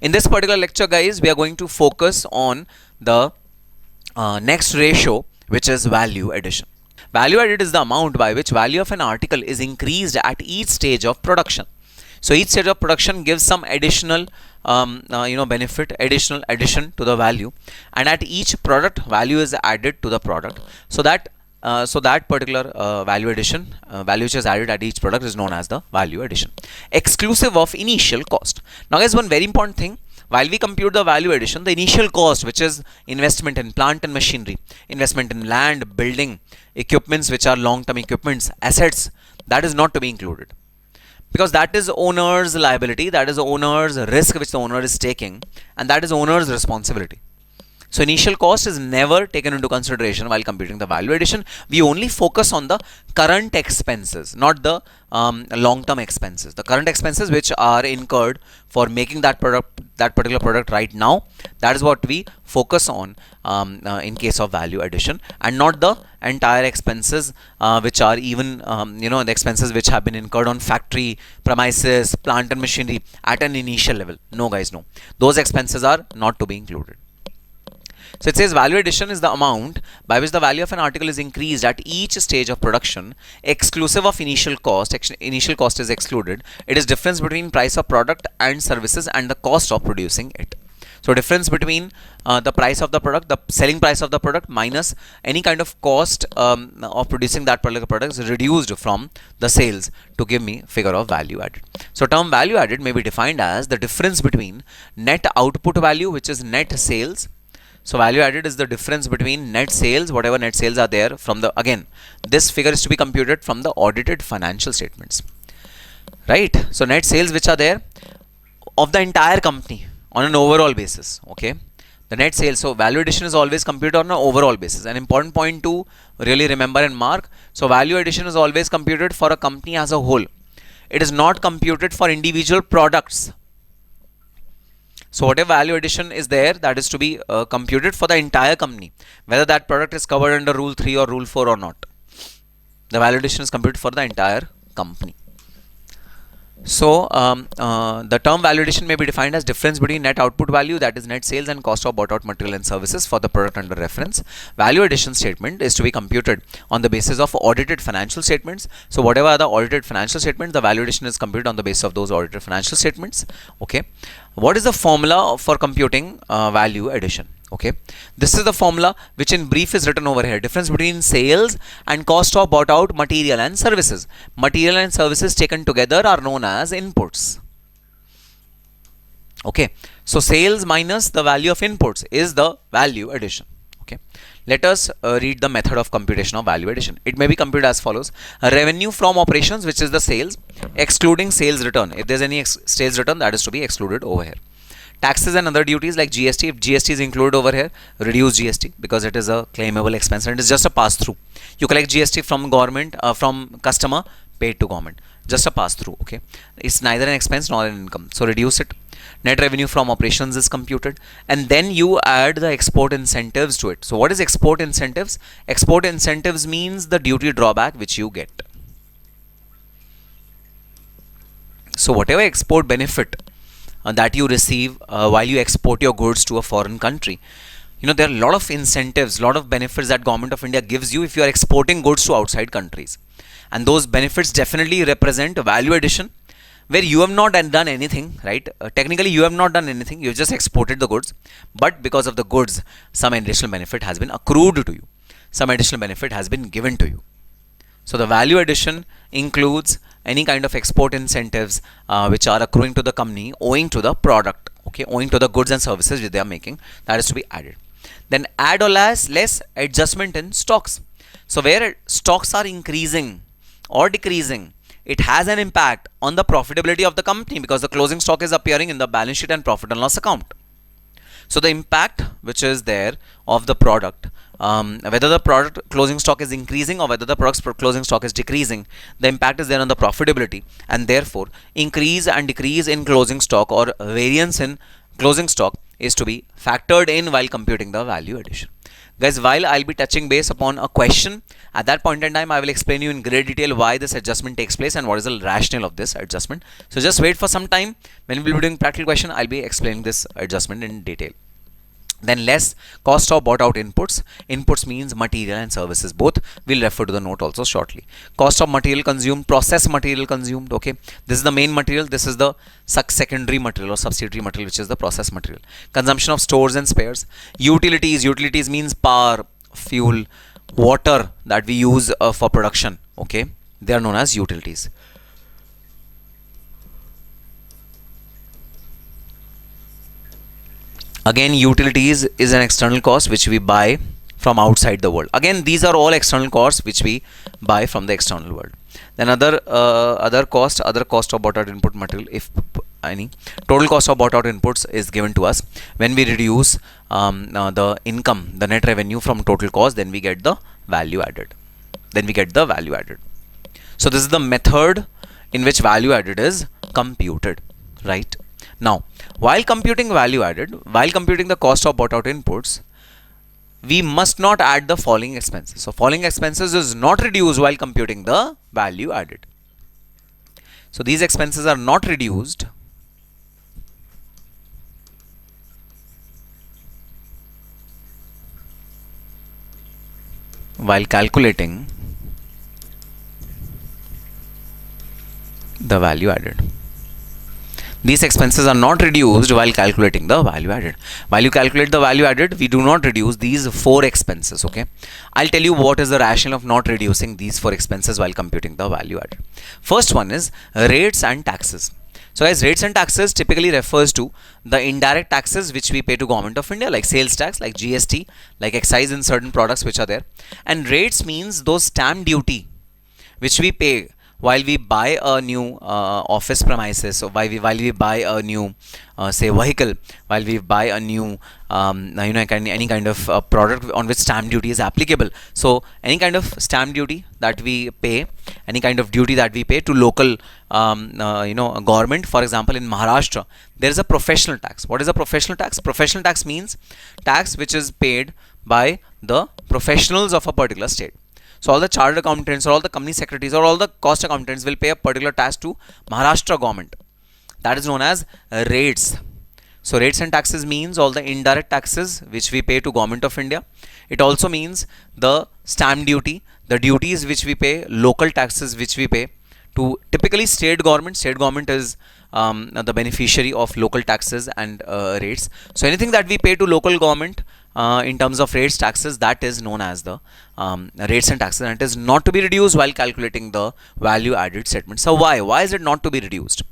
In this particular lecture, guys, we are going to focus on the next ratio, which is value addition. Value added is the amount by which value of an article is increased at each stage of production. So each stage of production gives some additional benefit, additional addition to the value, and at each product value is added to the product, so that particular value addition, value which is added at each product, is known as the value addition, exclusive of initial cost. Now guys, one very important thing, while we compute the value addition, the initial cost, which is investment in plant and machinery, investment in land, building, equipments which are long-term equipments, assets, that is not to be included, because that is owner's liability, that is owner's risk which the owner is taking, and that is owner's responsibility. So initial cost is never taken into consideration while computing the value addition. We only focus on the current expenses, not the long-term expenses. The current expenses which are incurred for making that particular product right now, that is what we focus on in case of value addition, and not the entire expenses which are even the expenses which have been incurred on factory premises, plant and machinery at an initial level. No guys, no. Those expenses are not to be included. So it says value addition is the amount by which the value of an article is increased at each stage of production, exclusive of initial cost. Initial cost is excluded. It is difference between price of product and services and the cost of producing it. So difference between the price of the product, the selling price of the product, minus any kind of cost of producing that particular product is reduced from the sales to give me figure of value added. So term value added may be defined as the difference between net output value, which is net sales. So value added is the difference between net sales, whatever net sales are there from the, again, this figure is to be computed from the audited financial statements, right? So net sales which are there of the entire company on an overall basis, okay? The net sales, so value addition is always computed on an overall basis. An important point to really remember and mark. So value addition is always computed for a company as a whole. It is not computed for individual products. So whatever value addition is there, that is to be computed for the entire company, whether that product is covered under Rule 3 or Rule 4 or not. The value addition is computed for the entire company. So the term value addition may be defined as difference between net output value, that is net sales, and cost of bought out material and services for the product under reference. Value addition statement is to be computed on the basis of audited financial statements. So whatever are the audited financial statements, the value addition is computed on the basis of those audited financial statements. Okay. What is the formula for computing value addition? Okay, this is the formula which in brief is written over here. Difference between sales and cost of bought out material and services. Material and services taken together are known as inputs. Okay, so sales minus the value of inputs is the value addition. Okay, let us read the method of computation of value addition. It may be computed as follows: revenue from operations, which is the sales, excluding sales return. If there's any sales return, that is to be excluded over here. Taxes and other duties like GST, if GST is included over here, reduce GST because it is a claimable expense and it is just a pass through. You collect GST from government, from customer, paid to government, just a pass through. Okay, it's neither an expense nor an income, so reduce it. Net revenue from operations is computed, and then you add the export incentives to it. So what is export incentives? Export incentives means the duty drawback which you get. So whatever export benefit that you receive while you export your goods to a foreign country, there are a lot of incentives, lot of benefits that Government of India gives you if you are exporting goods to outside countries, and those benefits definitely represent value addition, where you have not done anything, right? Technically you have not done anything, you have just exported the goods, but because of the goods some additional benefit has been accrued to you, some additional benefit has been given to you. So the value addition includes any kind of export incentives which are accruing to the company owing to the product, okay, owing to the goods and services which they are making, that is to be added. Then add or less adjustment in stocks. So where stocks are increasing or decreasing, it has an impact on the profitability of the company because the closing stock is appearing in the balance sheet and profit and loss account. So the impact which is there of the product, whether the product closing stock is increasing or whether the product's closing stock is decreasing, the impact is there on the profitability, and therefore increase and decrease in closing stock or variance in closing stock is to be factored in while computing the value addition. Guys, while I'll be touching base upon a question, at that point in time, I will explain you in great detail why this adjustment takes place and what is the rationale of this adjustment. So just wait for some time. When we'll be doing practical question, I'll be explaining this adjustment in detail. Then less cost of bought out inputs. Inputs means material and services both. We'll refer to the note also shortly. Cost of material consumed, process material consumed. Okay, this is the main material. This is the secondary material or subsidiary material, which is the process material. Consumption of stores and spares. Utilities. Utilities means power, fuel, water that we use for production. Okay, they are known as utilities. Again, utilities is an external cost which we buy from outside the world. Again, these are all external costs which we buy from the external world. Then other cost of bought out input material. If any total cost of bought out inputs is given to us, when we reduce the income, the net revenue from total cost, then we get the value added. So this is the method in which value added is computed, right? Now, while computing value added, while computing the cost of bought out inputs, we must not add the following expenses. So following expenses is not reduced while computing the value added. So these expenses are not reduced while calculating the value added. These expenses are not reduced while calculating the value added. While you calculate the value added, we do not reduce these 4 expenses. Okay, I'll tell you what is the rationale of not reducing these 4 expenses while computing the value added. First one is rates and taxes. So guys, rates and taxes typically refers to the indirect taxes which we pay to Government of India, like sales tax, like GST, like excise in certain products which are there. And rates means those stamp duty which we pay while we buy a new office premises, or while we buy a new say vehicle, while we buy a new any kind of product on which stamp duty is applicable. So any kind of stamp duty that we pay, any kind of duty that we pay to local government. For example, in Maharashtra there is a professional tax. What is a professional tax? Professional tax means tax which is paid by the professionals of a particular state. So all the chartered accountants or all the company secretaries or all the cost accountants will pay a particular tax to Maharashtra government. That is known as rates. So rates and taxes means all the indirect taxes which we pay to Government of India. It also means the stamp duty, the duties which we pay, local taxes which we pay to typically state government. State government is the beneficiary of local taxes and rates. So anything that we pay to local government in terms of rates, taxes, that is known as the rates and taxes, and it is not to be reduced while calculating the value added statement. So why is it not to be reduced?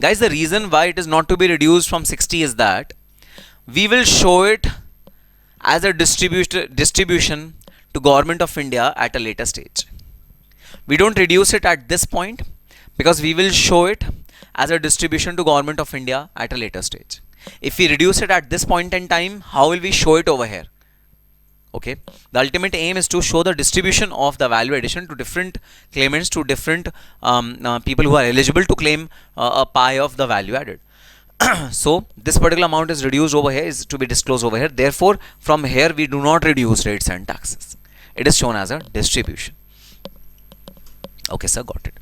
Guys, the reason why it is not to be reduced from 60 is that we will show it as a distribution to Government of India at a later stage. We don't reduce it at this point because we will show it as a distribution to Government of India at a later stage. If we reduce it at this point in time, how will we show it over here? Okay, the ultimate aim is to show the distribution of the value addition to different claimants, to different people who are eligible to claim a pie of the value added. So this particular amount is reduced over here, is to be disclosed over here. Therefore, from here we do not reduce rates and taxes. It is shown as a distribution. Okay, sir, got it.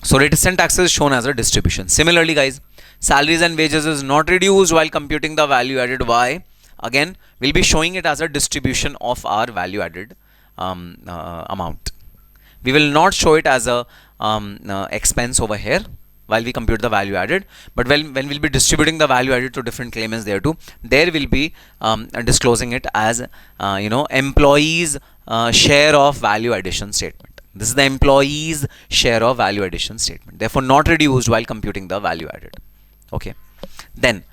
So rates and taxes is shown as a distribution. Similarly, guys, salaries and wages is not reduced while computing the value added. Why? Again, we'll be showing it as a distribution of our value added amount. We will not show it as a expense over here while we compute the value added, but when we'll be distributing the value added to different claimants there too, there will be disclosing it as employees share of value addition statement. This is the employees share of value addition statement, therefore not reduced while computing the value added. Okay, then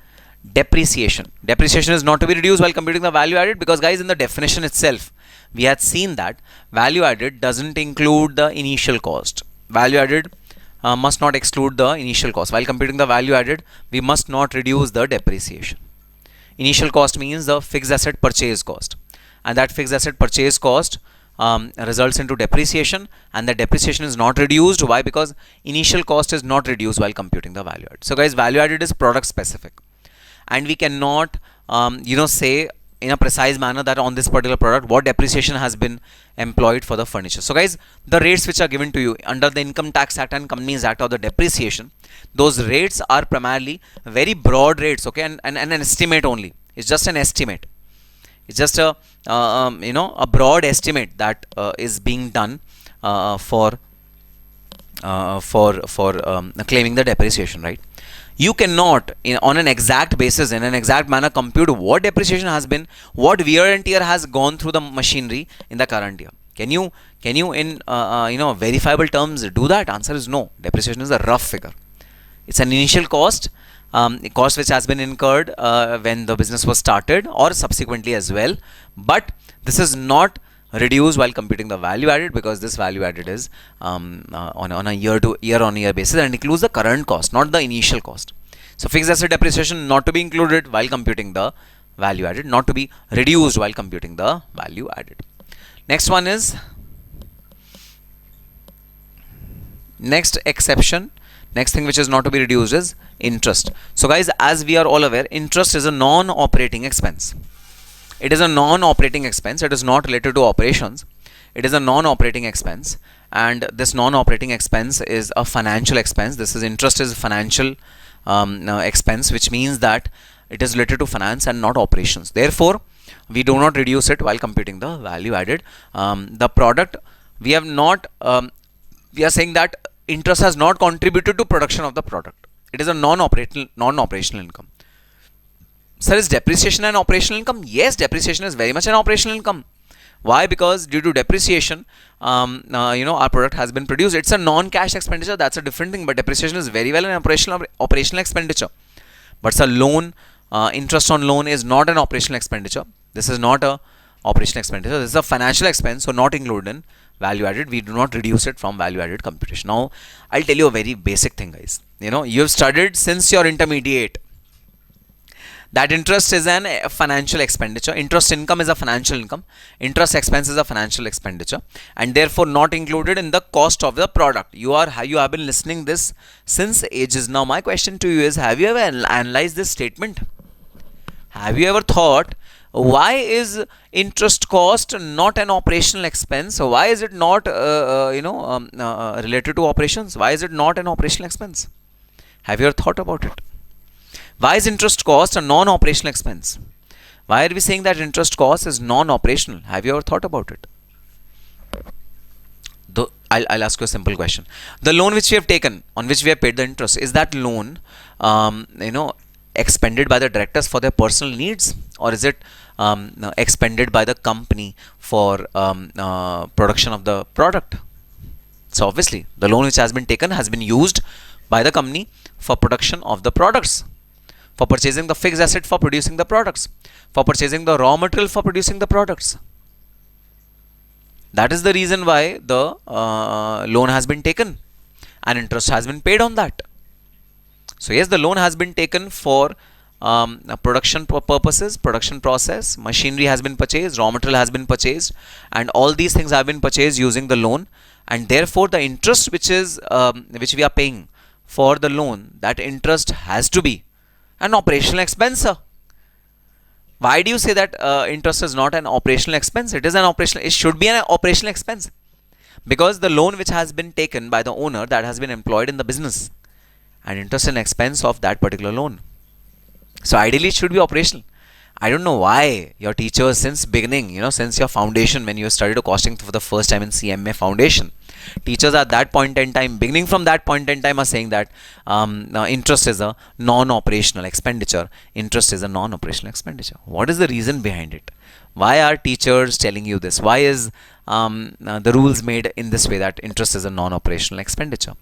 depreciation is not to be reduced while computing the value added, because guys, in the definition itself we had seen that value added doesn't include the initial cost. Value added must not exclude the initial cost. While computing the value added, we must not reduce the depreciation. Initial cost means the fixed asset purchase cost, and that fixed asset purchase cost results into depreciation, and the depreciation is not reduced. Why? Because initial cost is not reduced while computing the value added. So guys, value added is product specific, and we cannot say in a precise manner that on this particular product what depreciation has been employed for the furniture. So guys, the rates which are given to you under the Income Tax Act and Companies Act or the depreciation, those rates are primarily very broad rates, okay, and an estimate only. It's just an estimate. It's just a a broad estimate that is being done for claiming the depreciation, right? You cannot on an exact basis, in an exact manner, compute what depreciation has been, what wear and tear has gone through the machinery in the current year. Can you in verifiable terms do that? Answer is no. Depreciation is a rough figure. It's an initial cost, cost which has been incurred when the business was started or subsequently as well, but this is not reduced while computing the value added, because this value added is on a year on year basis and includes the current cost, not the initial cost. So fixed asset depreciation not to be included while computing the value added, not to be reduced while computing the value added. Next one is next exception. Next thing which is not to be reduced is interest. So guys, as we are all aware, interest is a non-operating expense. It is a non-operating expense. It is not related to operations. It is a non-operating expense, and this non-operating expense is a financial expense. This is interest is financial expense, which means that it is related to finance and not operations. Therefore, we do not reduce it while computing the value added. The product, we have not. We are saying that interest has not contributed to production of the product. It is a non-operational income. Sir, is depreciation an operational income? Yes, depreciation is very much an operational income. Why? Because due to depreciation, our product has been produced. It's a non-cash expenditure. That's a different thing. But depreciation is very well an operational expenditure. But sir, loan, interest on loan is not an operational expenditure. This is not a operational expenditure. This is a financial expense, so not included in value added. We do not reduce it from value added computation. Now, I'll tell you a very basic thing, guys. You've studied since your intermediate that interest is an financial expenditure. Interest income is a financial income. Interest expense is a financial expenditure, and therefore not included in the cost of the product. You have been listening this since ages. Now, my question to you is: have you ever analyzed this statement? Have you ever thought, why is interest cost not an operational expense? Why is it not related to operations? Why is it not an operational expense? Have you ever thought about it? Why is interest cost a non-operational expense? Why are we saying that interest cost is non-operational? Have you ever thought about it? I'll ask you a simple question. The loan which we have taken, on which we have paid the interest, is that loan expended by the directors for their personal needs, or is it expended by the company for production of the product? So obviously the loan which has been taken has been used by the company for production of the products, for purchasing the fixed asset for producing the products, for purchasing the raw material for producing the products. That is the reason why the loan has been taken and interest has been paid on that. So yes, the loan has been taken for production purposes, production process, machinery has been purchased, raw material has been purchased, and all these things have been purchased using the loan, and therefore the interest which we are paying for the loan, that interest has to be an operational expense. Why do you say that interest is not an operational expense? It is an operational. It should be an operational expense, because the loan which has been taken by the owner, that has been employed in the business, and interest and expense of that particular loan. So ideally it should be operational. I don't know why your teachers since beginning, since your foundation, when you studied costing for the first time in CMA foundation, teachers at that point in time, beginning from that point in time, are saying that interest is a non-operational expenditure. Interest is a non-operational expenditure. What is the reason behind it? Why are teachers telling you this? Why is the rules made in this way that interest is a non-operational expenditure?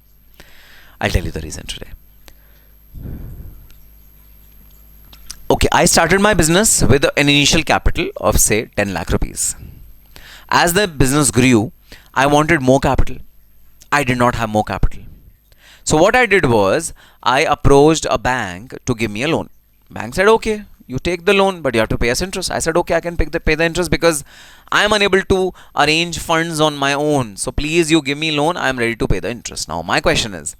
I'll tell you the reason today. Okay, I started my business with an initial capital of say 10 lakh rupees. As the business grew, I wanted more capital. I did not have more capital. So what I did was, I approached a bank to give me a loan. Bank said, okay, you take the loan, but you have to pay us interest. I said, okay, I can pay the interest because I am unable to arrange funds on my own. So please, you give me loan, I am ready to pay the interest. Now my question is,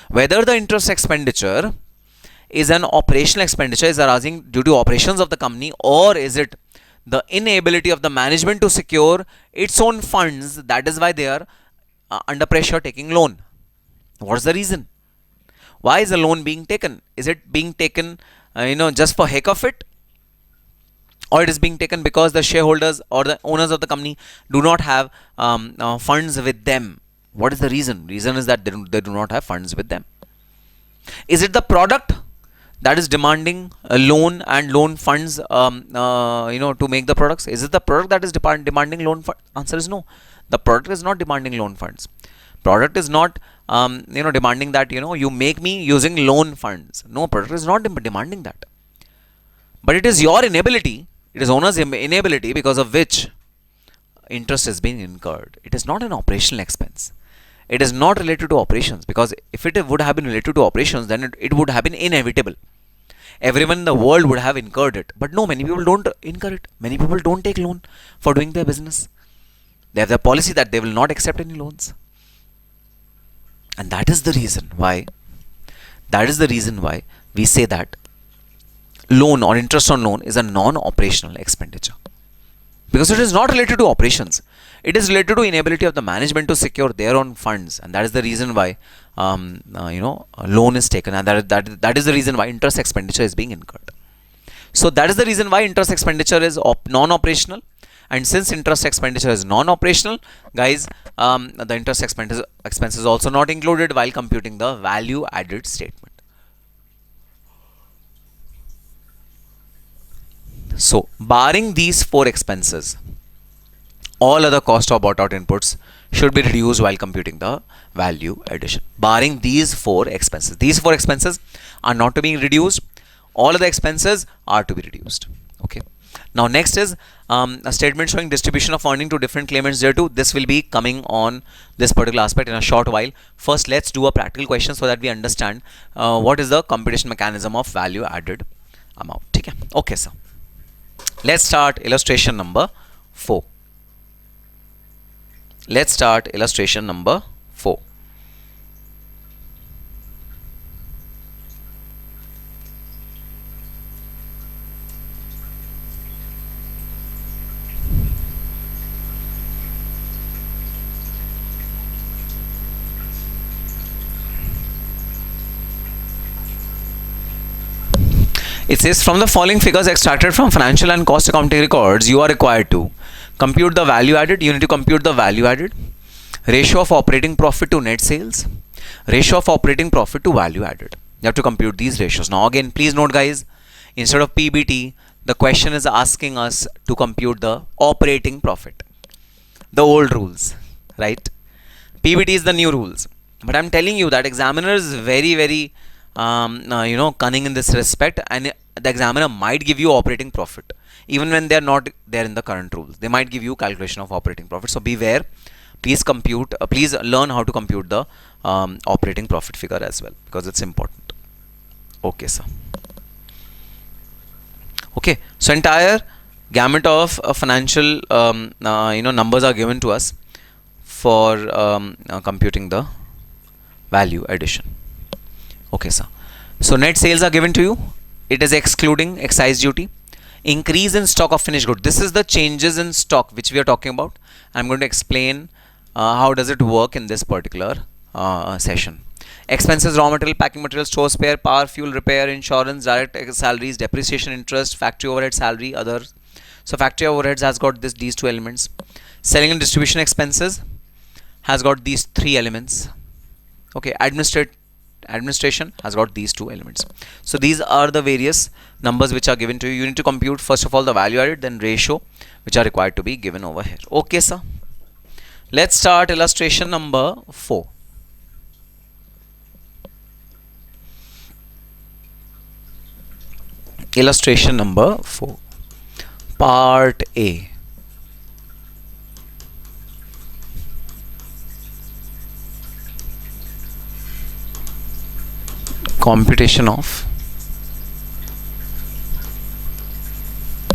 whether the interest expenditure is an operational expenditure is arising due to operations of the company, or is it the inability of the management to secure its own funds, that is why they are under pressure taking loan? What is the reason? Why is a loan being taken? Is it being taken just for heck of it, or it is being taken because the shareholders or the owners of the company do not have funds with them? What is the reason? Reason is that they do not have funds with them. Is it the product that is demanding a loan and loan funds to make the products? Is it the product that is demanding loan funds? Answer is no. The product is not demanding loan funds. Product is not demanding that you make me using loan funds. No, product is not demanding that. But it is your inability, it is owner's inability because of which interest is being incurred. It is not an operational expense. It is not related to operations, because if it would have been related to operations, then it would have been inevitable. Everyone in the world would have incurred it. But no, many people don't incur it. Many people don't take loan for doing their business. They have their policy that they will not accept any loans. And that is the reason why we say that loan or interest on loan is a non-operational expenditure, because it is not related to operations. It is related to inability of the management to secure their own funds, and that is the reason why loan is taken, and that is the reason why interest expenditure is being incurred. So that is the reason why interest expenditure is non-operational. And since interest expenditure is non-operational, guys, the interest expense is also not included while computing the value added statement. So, barring these 4 expenses, all other cost or bought out inputs should be reduced while computing the value addition. Barring these 4 expenses. These 4 expenses are not to be reduced. All other expenses are to be reduced. Okay. Now next is a statement showing distribution of earning to different claimants thereto. This will be coming on this particular aspect in a short while. First, let's do a practical question so that we understand what is the computation mechanism of value added amount. Okay, sir. Let's start illustration number 4. Let's start illustration number 4. It says, from the following figures extracted from financial and cost accounting records, you are required to compute the value added. You need to compute the value added, ratio of operating profit to net sales, ratio of operating profit to value added. You have to compute these ratios. Now again, please note guys, instead of PBT, the question is asking us to compute the operating profit. The old rules, right? PBT is the new rules. But I'm telling you that examiner is very, very cunning in this respect, and the examiner might give you operating profit even when they are not there in the current rules. They might give you calculation of operating profit. So beware. Please compute. Please learn how to compute the operating profit figure as well, because it's important. Okay, sir. Okay. So entire gamut of financial numbers are given to us for computing the value addition. Okay, sir. So net sales are given to you. It is excluding excise duty. Increase in stock of finished good. This is the changes in stock which we are talking about. I'm going to explain how does it work in this particular session. Expenses, raw material, packing material, store spare, power, fuel, repair, insurance, direct salaries, depreciation, interest, factory overhead, salary, others. So factory overheads has got these 2 elements. Selling and distribution expenses has got these 3 elements. Okay, administration has got these 2 elements. So these are the various numbers which are given to you. You need to compute first of all the value added, then ratio, which are required to be given over here. Okay, sir. Let's start illustration number 4. Illustration number 4. Part A. Computation of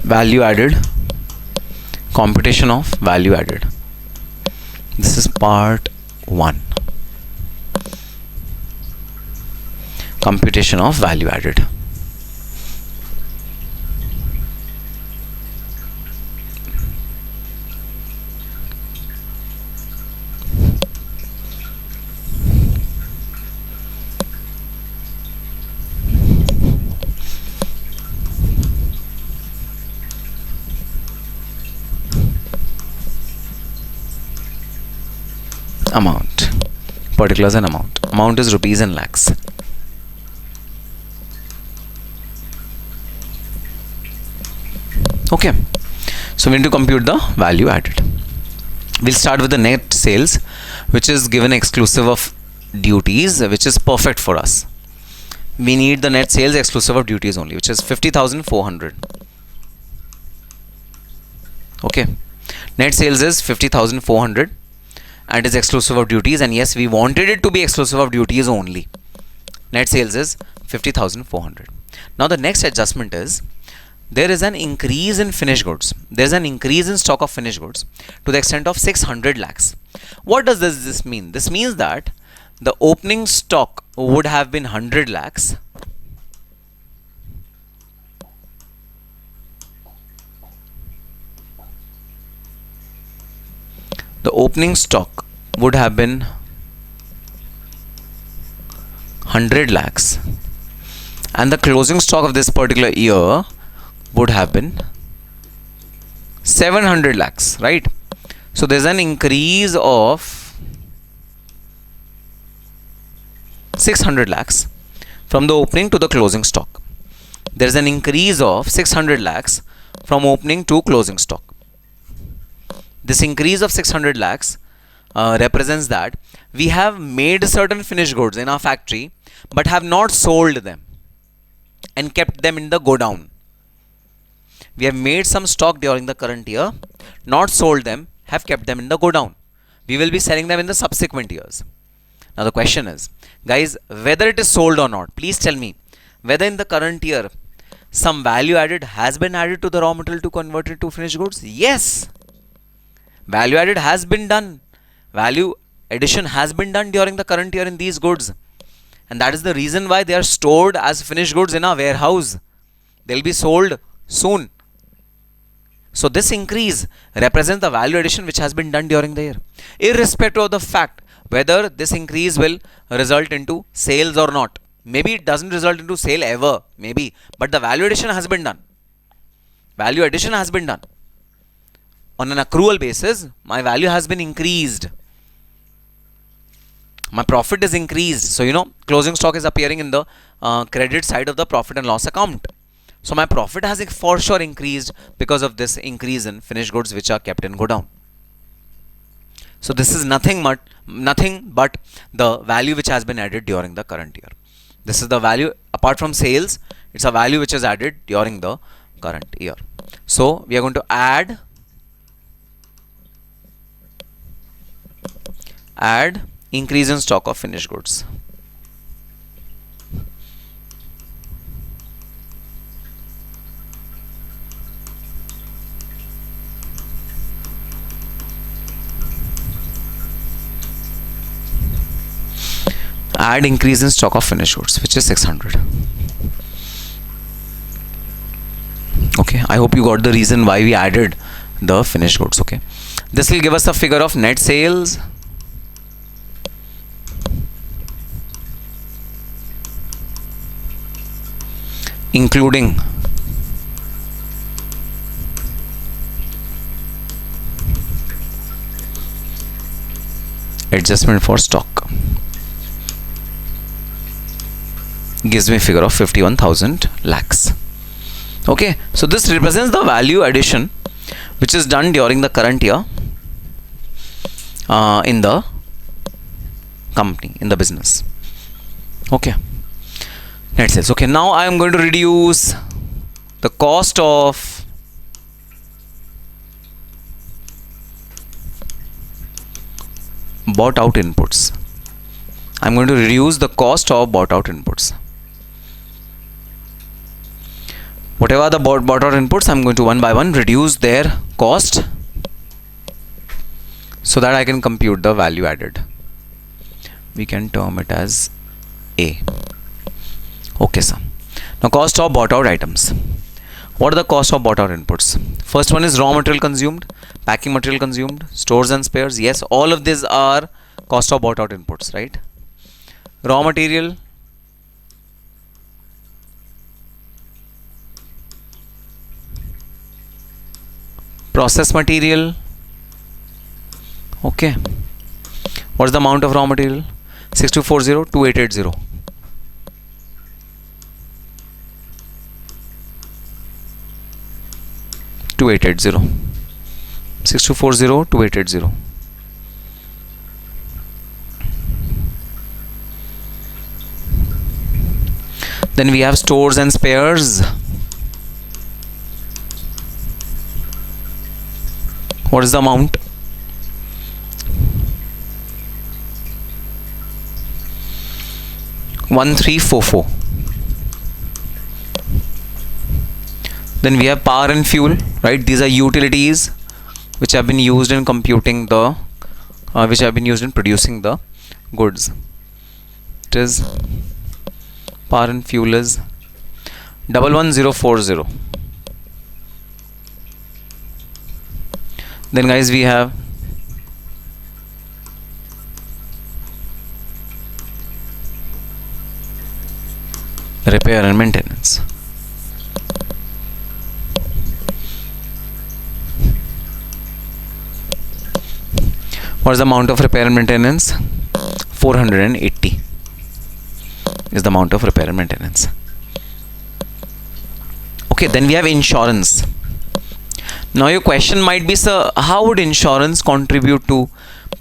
value added. Computation of value added. This is part 1. Computation of value added. amount. Particulars and amount. Amount is rupees and lakhs. Okay, so we need to compute the value added. We'll start with the net sales, which is given exclusive of duties, which is perfect for us. We need the net sales exclusive of duties only, which is 50,400. Okay, net sales is 50,400 and is exclusive of duties, and yes, we wanted it to be exclusive of duties only. Net sales is 50,400. Now the next adjustment is, there is an increase in finished goods. There is an increase in stock of finished goods to the extent of 600 lakhs. What does this mean? This means that the opening stock would have been 100 lakhs. The opening stock would have been 100 lakhs and the closing stock of this particular year would have been 700 lakhs, right? So there's an increase of 600 lakhs from the opening to the closing stock. There's an increase of 600 lakhs from opening to closing stock. This increase of 600 lakhs represents that we have made certain finished goods in our factory but have not sold them and kept them in the godown. We have made some stock during the current year, not sold them, have kept them in the godown. We will be selling them in the subsequent years. Now the question is, guys, whether it is sold or not, please tell me whether in the current year some value added has been added to the raw material to convert it to finished goods. Yes, value added has been done. Value addition has been done during the current year in these goods, and that is the reason why they are stored as finished goods in our warehouse. They will be sold soon. So this increase represents the value addition which has been done during the year, irrespective of the fact whether this increase will result into sales or not. Maybe it doesn't result into sale ever, maybe, but the value addition has been done. Value addition has been done. On an accrual basis, my value has been increased. My profit is increased. So, closing stock is appearing in the credit side of the profit and loss account. So my profit has for sure increased because of this increase in finished goods which are kept in godown. So this is nothing but the value which has been added during the current year. This is the value apart from sales. It's a value which is added during the current year. So we are going to add increase in stock of finished goods. Add increase in stock of finished goods, which is 600. Okay, I hope you got the reason why we added the finished goods. Okay, this will give us a figure of net sales including adjustment for stock. Gives me a figure of 51,000 lakhs. Okay, so this represents the value addition which is done during the current year in the company, in the business. Okay, net sales. Okay, now I am going to reduce the cost of bought out inputs. I'm going to reduce the cost of bought out inputs. Whatever are the bought out inputs, I'm going to one by one reduce their cost so that I can compute the value added. We can term it as A. Okay, sir. Now cost of bought out items. What are the cost of bought out inputs? First one is raw material consumed, packing material consumed, stores and spares. Yes, all of these are cost of bought out inputs, right? Raw material, process material, okay, What is the amount of raw material? 6240, 2880. 2880. 6240, 2880. Then we have stores and spares. What is the amount? 1344. Then we have power and fuel, right? These are utilities which have been used in computing the which have been used in producing the goods. It is power and fuel is 11040. Then guys, we have repair and maintenance. What is the amount of repair and maintenance? 480 is the amount of repair and maintenance. Okay, then we have insurance. Now your question might be, sir, how would insurance contribute to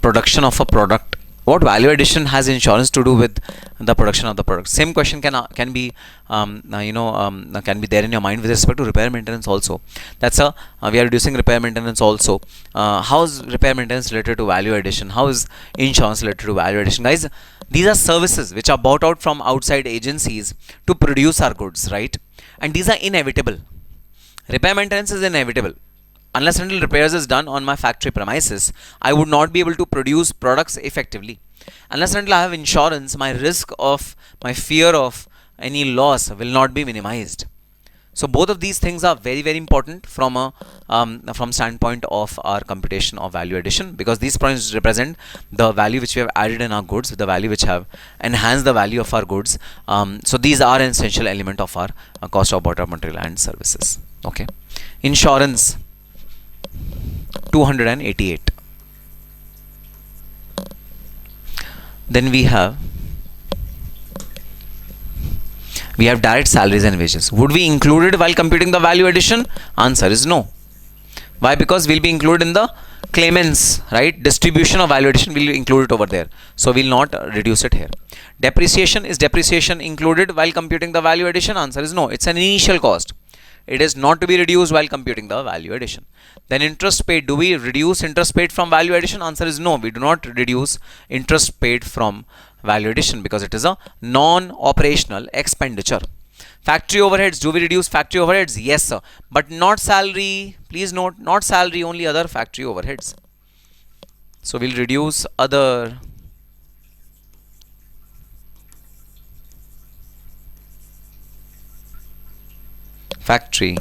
production of a product? What value addition has insurance to do with the production of the product? Same question can be can be there in your mind with respect to repair maintenance also. That's a we are reducing repair maintenance also. How is repair maintenance related to value addition? How is insurance related to value addition? Guys, these are services which are bought out from outside agencies to produce our goods, right? And these are inevitable. Repair maintenance is inevitable. Unless until repairs is done on my factory premises, I would not be able to produce products effectively. Unless until I have insurance, my fear of any loss will not be minimized. So both of these things are very, very important from standpoint of our computation of value addition, because these points represent the value which we have added in our goods, the value which have enhanced the value of our goods. So these are an essential element of our cost of bought material and services. Okay, insurance 288. Then we have direct salaries and wages. Would we include it while computing the value addition? Answer is no. Why? Because we'll be included in the claimants, right? Distribution of value addition, we'll include it over there. So we'll not reduce it here. Depreciation, is depreciation included while computing the value addition? Answer is no. It's an initial cost. It is not to be reduced while computing the value addition. Then interest paid, do we reduce interest paid from value addition? Answer is no. We do not reduce interest paid from value addition because it is a non-operational expenditure. Factory overheads, do we reduce factory overheads? Yes, sir. But not salary. Please note, not salary, only other factory overheads. So we'll reduce other factory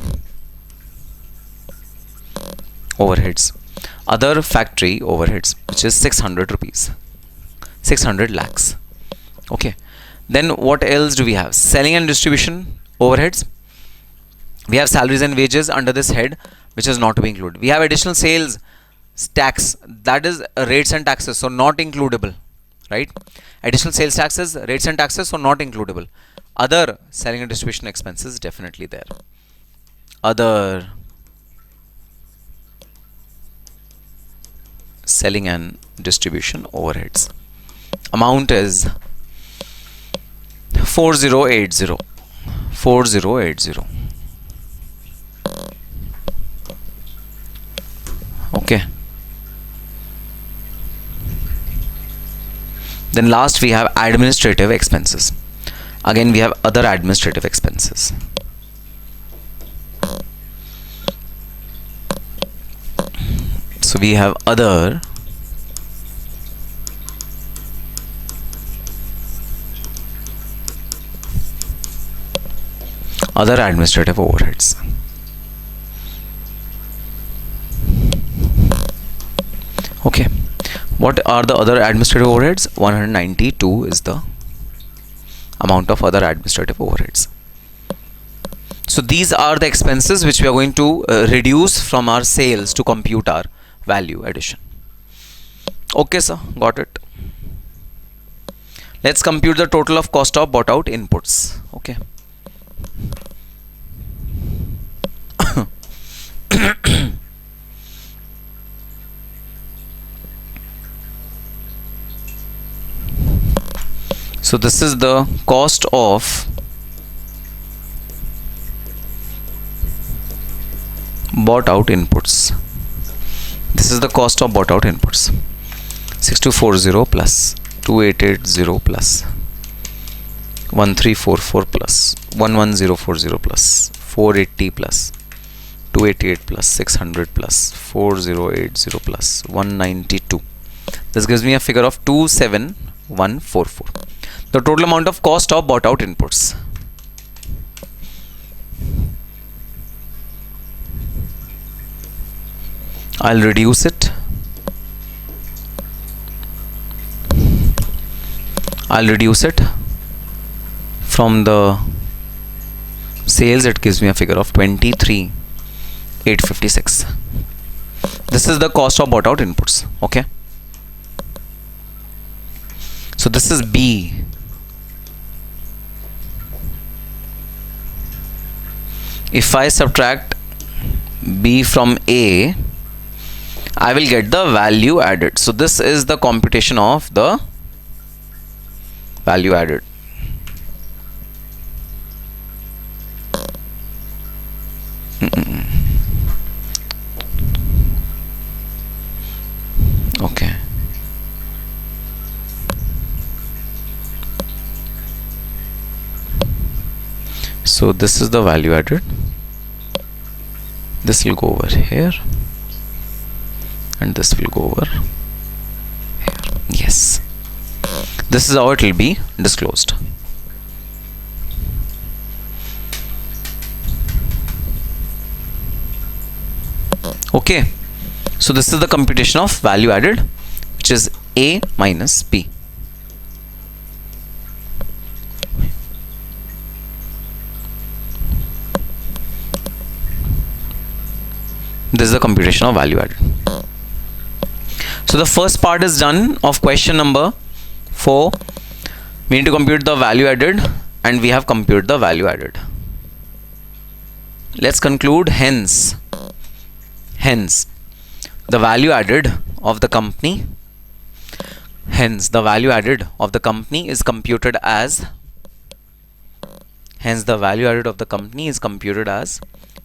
overheads, other factory overheads, which is 600 rupees, 600 lakhs. Okay, then what else do we have? Selling and distribution overheads. We have salaries and wages under this head, which is not to be included. We have additional sales tax, that is rates and taxes, so not includable, right? Additional sales taxes, rates and taxes, so not includable. Other selling and distribution expenses, definitely there. Other selling and distribution overheads. Amount is 4080. 4080. Okay. Then last we have administrative expenses. Again we have other administrative expenses. So we have other administrative overheads. Okay, what are the other administrative overheads? 192 is the amount of other administrative overheads. So these are the expenses which we are going to reduce from our sales to compute our value addition. Okay, sir, got it. Let's compute the total of cost of bought out inputs. Okay. So this is the cost of bought out inputs. This is the cost of bought out inputs. 6240 plus 2880 plus 1344 plus 11040 plus 480 plus 288 plus 600 plus 4080 plus 192. This gives me a figure of 27144. The total amount of cost of bought out inputs. I'll reduce it. From the sales. It gives me a figure of 23,856. This is the cost of bought out inputs. Okay. So this is B. If I subtract B from A, I will get the value added. So this is the computation of the value added. Okay. So this is the value added. This will go over here and this will go over here. Yes, this is how it will be disclosed. Okay, so this is the computation of value added, which is A minus B. This is the computation of value added. So the first part is done of question number 4. We need to compute the value added and we have computed the value added. Let's conclude. Hence the value added of the company is computed as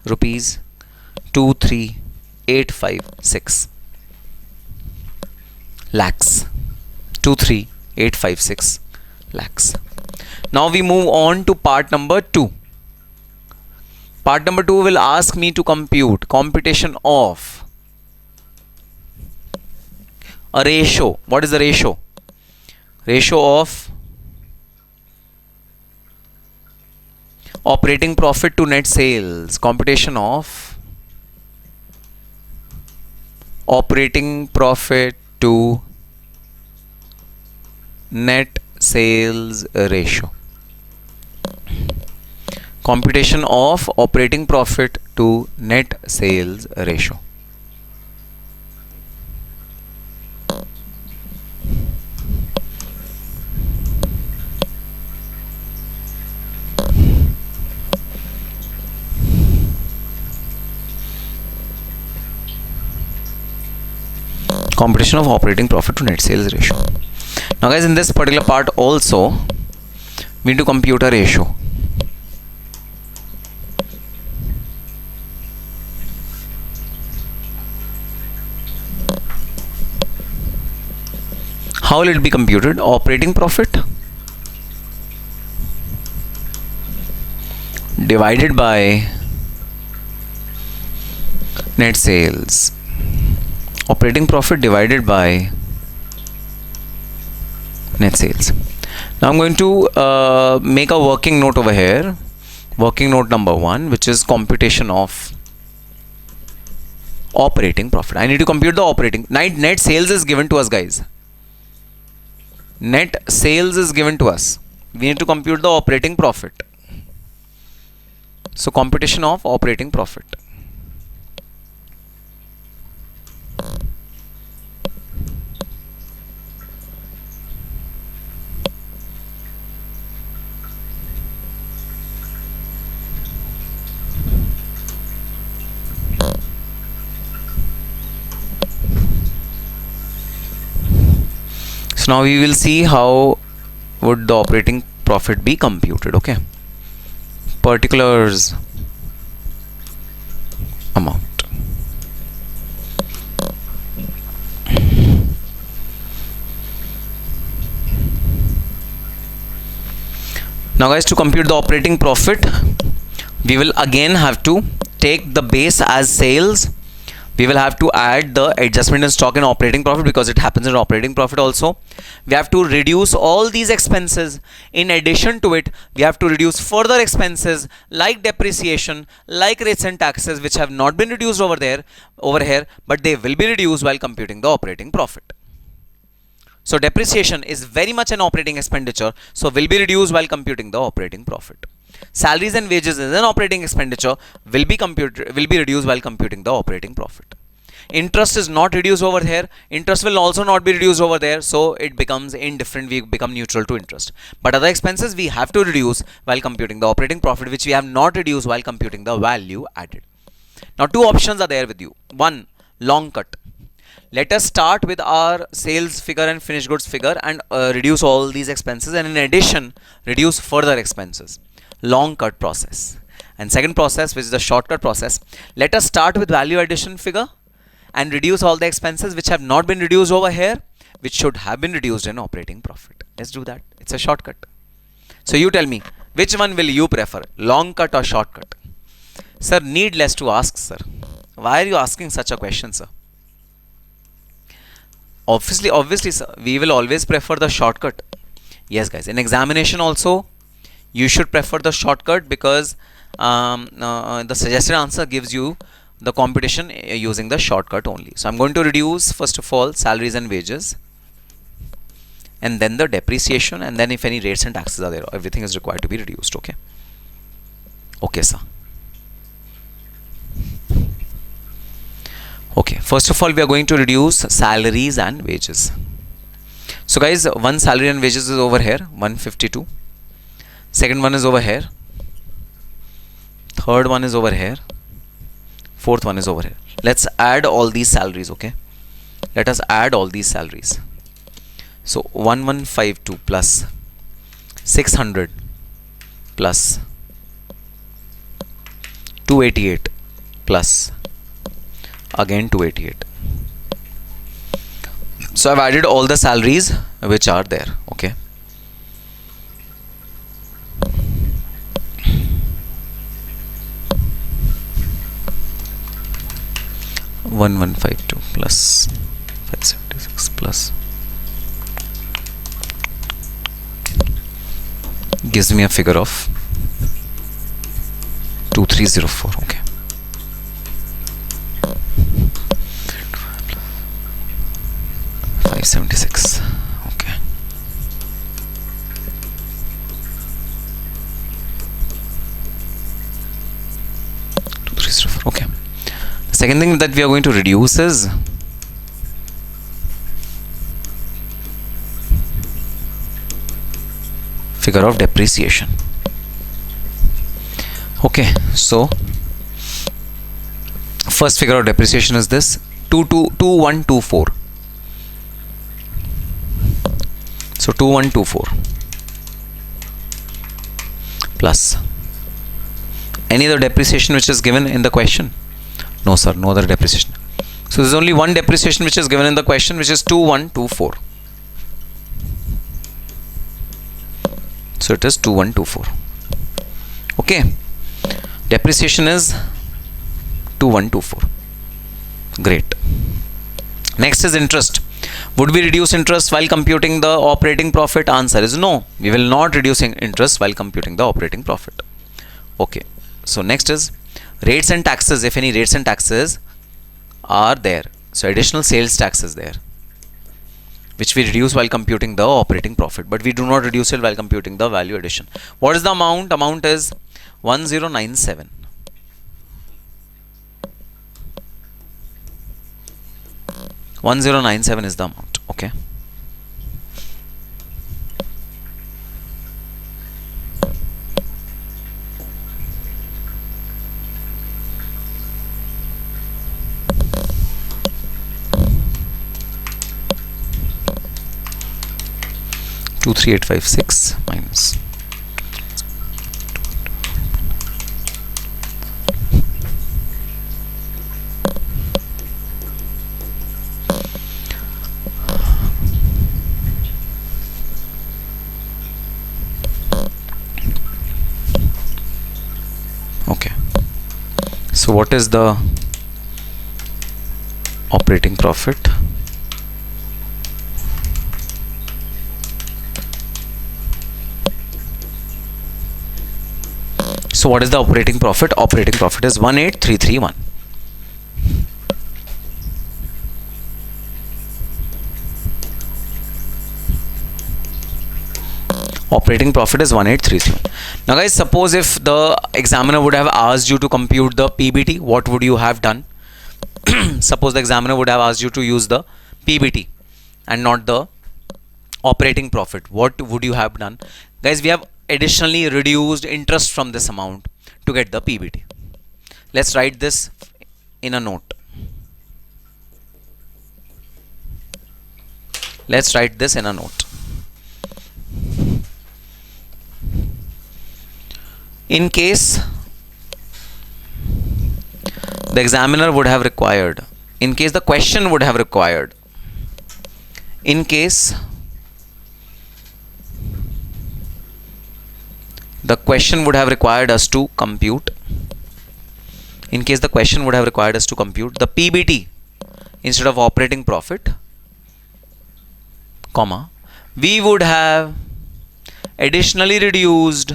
rupees 23,856 lakhs. 23,856 lakhs. Now we move on to part number 2. Part number 2 will ask me to compute computation of a ratio. What is the ratio? Ratio of operating profit to net sales. Computation of operating profit to net sales ratio. Computation of operating profit to net sales ratio. Computation of operating profit to net sales ratio. Now guys, in this particular part also we need to compute a ratio. How will it be computed? Operating profit divided by net sales. Operating profit divided by net sales. Now I'm going to make a working note over here. Working note number 1, which is computation of operating profit. I need to compute the operating. Net sales is given to us, guys. Net sales is given to us. We need to compute the operating profit. So computation of operating profit. So now we will see how would the operating profit be computed. Okay, particulars, amount. Now guys, to compute the operating profit, we will again have to take the base as sales. We will have to add the adjustment in stock and operating profit because it happens in operating profit also. We have to reduce all these expenses. In addition to it, we have to reduce further expenses like depreciation, like rates and taxes, which have not been reduced over here, but they will be reduced while computing the operating profit. So depreciation is very much an operating expenditure, so will be reduced while computing the operating profit. Salaries and wages is an operating expenditure, will be reduced while computing the operating profit. Interest is not reduced over here. Interest will also not be reduced over there, so it becomes indifferent. We become neutral to interest. But other expenses we have to reduce while computing the operating profit, which we have not reduced while computing the value added. Now two options are there with you. One, long cut. Let us start with our sales figure and finished goods figure and reduce all these expenses, and in addition reduce further expenses. Long cut process. And second process, which is the shortcut process, let us start with value addition figure and reduce all the expenses which have not been reduced over here, which should have been reduced in operating profit. Let's do that. It's a shortcut. So you tell me, which one will you prefer, long cut or shortcut? Sir, needless to ask, sir. Why are you asking such a question, sir? Obviously, sir, we will always prefer the shortcut. Yes, guys, in examination also, you should prefer the shortcut because the suggested answer gives you the computation using the shortcut only. So I'm going to reduce first of all salaries and wages, and then the depreciation, and then if any rates and taxes are there, everything is required to be reduced. Okay. Okay, sir. Okay, first of all, we are going to reduce salaries and wages. So guys, one salary and wages is over here, 152. Second one is over here. Third one is over here. Fourth one is over here. Let's add all these salaries, okay? Let us add all these salaries. So 1152 plus 600 plus 288 plus again 288. So I've added all the salaries which are there, okay? One 1152 plus 576 plus gives me a figure of 2304. Okay. $576. Okay. Okay. The second thing that we are going to reduce is figure of depreciation. Okay, so first figure of depreciation is this 2124. So 2124 plus any other depreciation which is given in the question. No sir, no other depreciation. So there's only one depreciation which is given in the question, which is 2124. So it is 2124. Okay. Depreciation is 2124. Great. Next is interest. Would we reduce interest while computing the operating profit? Answer is no. We will not reduce interest while computing the operating profit. Okay. So next is rates and taxes. If any rates and taxes are there, so additional sales tax is there, which we reduce while computing the operating profit, but we do not reduce it while computing the value addition. What is the amount? Amount is 1097. $1097 is the amount. Okay. 23856 minus. Okay. So what is the operating profit? So what is the operating profit? Operating profit is 18331. Operating profit is 18331. Now guys, suppose if the examiner would have asked you to compute the PBT, what would you have done? Suppose the examiner would have asked you to use the PBT and not the operating profit. What would you have done? Guys, we have additionally reduced interest from this amount to get the PBT. Let's write this in a note. Let's write this in a note. In case the examiner would have required, in case the question would have required, in case the question would have required us to compute, in case the question would have required us to compute the PBT instead of operating profit, comma, we would have additionally reduced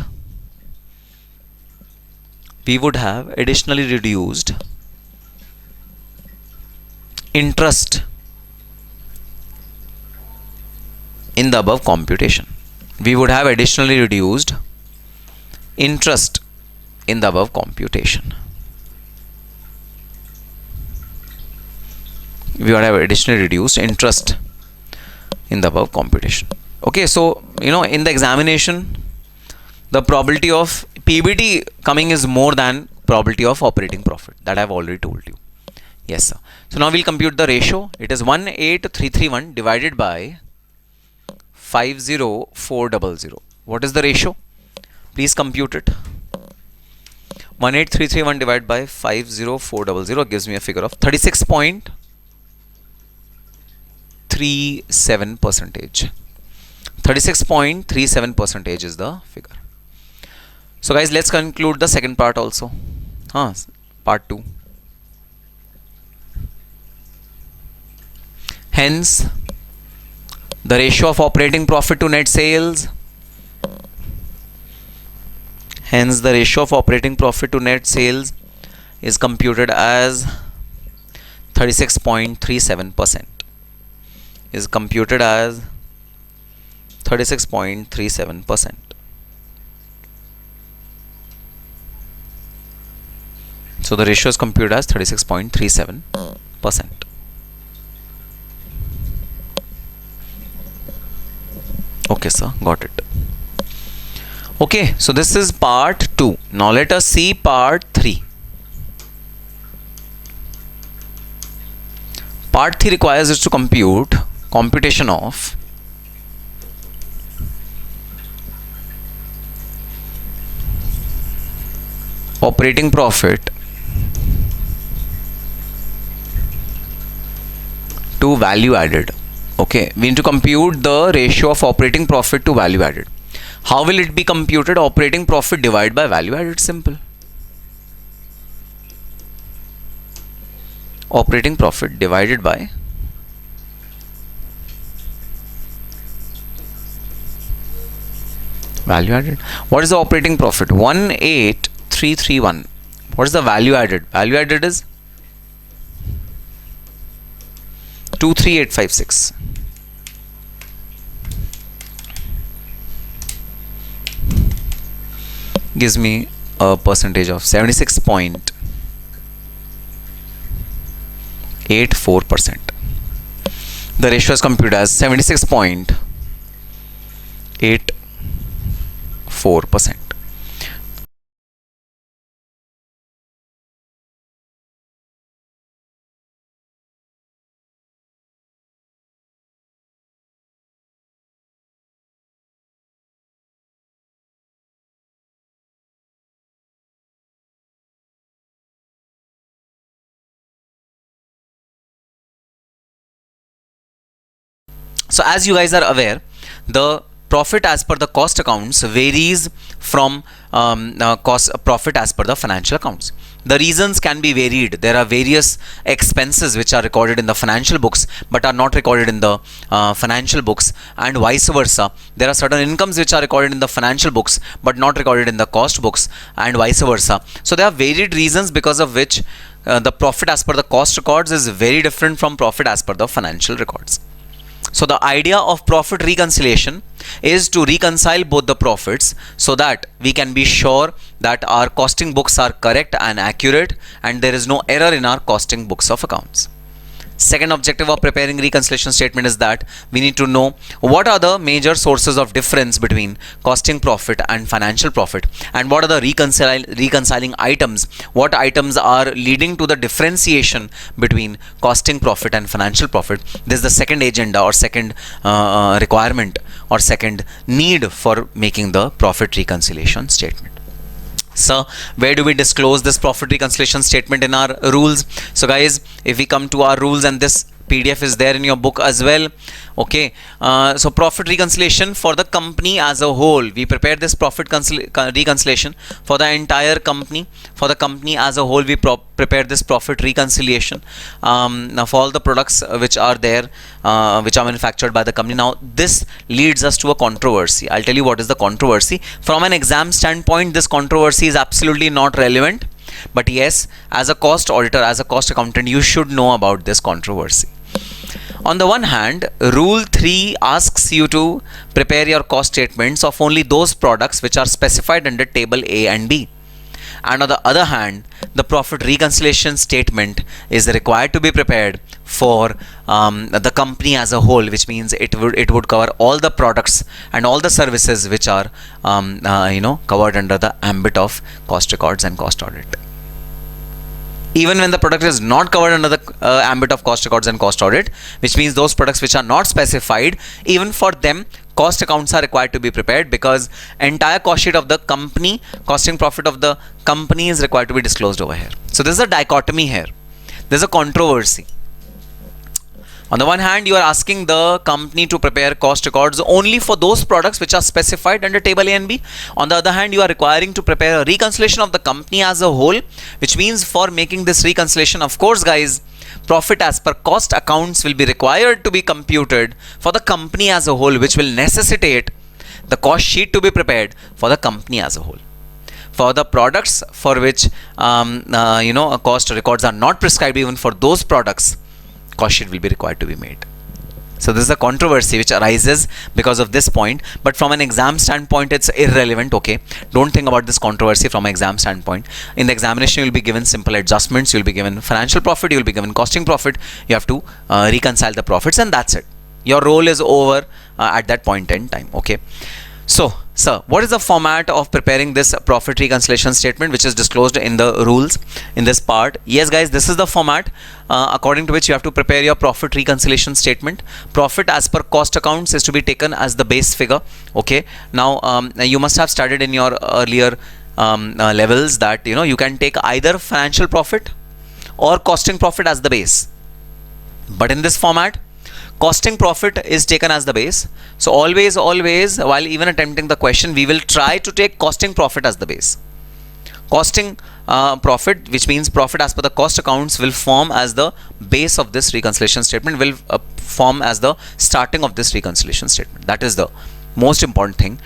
interest in the above computation. We would have additionally reduced interest in the above computation. We would have additionally reduced interest in the above computation. Okay, so in the examination, the probability of PBT coming is more than probability of operating profit. That I have already told you. Yes, sir. So now we'll compute the ratio. It is 18331 divided by 50400. What is the ratio? Please compute it. 18331 divided by 50400 gives me a figure of 36.37%. 36.37% is the figure. So guys, let's conclude the second part also. Part 2. Hence, the ratio of operating profit to net sales. Hence, the ratio of operating profit to net sales is computed as 36.37%. Is computed as 36.37%. So the ratio is computed as 36.37%. Okay, sir, got it. Okay, so this is part 2. Now let us see part 3. Part 3 requires us to compute computation of operating profit to value added. Okay, we need to compute the ratio of operating profit to value added. How will it be computed? Operating profit divided by value added. Simple. Operating profit divided by value added. What is the operating profit? 18331. What is the value added? Value added is 23856. Gives me a percentage of 76.84%. The ratio is computed as 76.84%. So as you guys are aware, the profit as per the cost accounts varies from profit as per the financial accounts. The reasons can be varied. There are various expenses which are recorded in the financial books but are not recorded in the financial books, and vice versa. There are certain incomes which are recorded in the financial books but not recorded in the cost books, and vice versa. So there are varied reasons because of which the profit as per the cost records is very different from profit as per the financial records. So the idea of profit reconciliation is to reconcile both the profits so that we can be sure that our costing books are correct and accurate and there is no error in our costing books of accounts. Second objective of preparing reconciliation statement is that we need to know what are the major sources of difference between costing profit and financial profit, and what are the reconciling items, what items are leading to the differentiation between costing profit and financial profit. This is the second agenda or second requirement or second need for making the profit reconciliation statement. So where do we disclose this profit reconciliation statement in our rules? So guys, if we come to our rules, and this PDF is there in your book as well. Okay, so profit reconciliation for the company as a whole. We prepare this profit reconciliation for the entire company. For the company as a whole, we prepare this profit reconciliation for all the products which are there, which are manufactured by the company. Now, this leads us to a controversy. I'll tell you what is the controversy. From an exam standpoint, this controversy is absolutely not relevant. But yes, as a cost auditor, as a cost accountant, you should know about this controversy. On the one hand, Rule 3 asks you to prepare your cost statements of only those products which are specified under Table A and B. And on the other hand, the profit reconciliation statement is required to be prepared for the company as a whole, which means it would cover all the products and all the services which are covered under the ambit of cost records and cost audit. Even when the product is not covered under the ambit of cost records and cost audit, which means those products which are not specified, even for them cost accounts are required to be prepared, because entire cost sheet of the company, costing profit of the company is required to be disclosed over here. So there's a dichotomy here. There's a controversy. On the one hand, you are asking the company to prepare cost records only for those products which are specified under Table A and B. On the other hand, you are requiring to prepare a reconciliation of the company as a whole, which means for making this reconciliation, of course, guys, profit as per cost accounts will be required to be computed for the company as a whole, which will necessitate the cost sheet to be prepared for the company as a whole. For the products for which cost records are not prescribed, even for those products, cost sheet will be required to be made. So this is a controversy which arises because of this point, but from an exam standpoint, it's irrelevant. Okay, don't think about this controversy from an exam standpoint. In the examination, you will be given simple adjustments. You will be given financial profit. You will be given costing profit. You have to reconcile the profits, and that's it. Your role is over at that point in time. Okay. So, sir, what is the format of preparing this profit reconciliation statement which is disclosed in the rules in this part? Yes, guys, this is the format according to which you have to prepare your profit reconciliation statement. Profit as per cost accounts is to be taken as the base figure. Okay. Now, you must have studied in your earlier levels that you can take either financial profit or costing profit as the base. But in this format, costing profit is taken as the base. So always, while even attempting the question, we will try to take costing profit as the base. Costing profit, which means profit as per the cost accounts, will form as the base of this reconciliation statement, will form as the starting of this reconciliation statement. That is the most important thing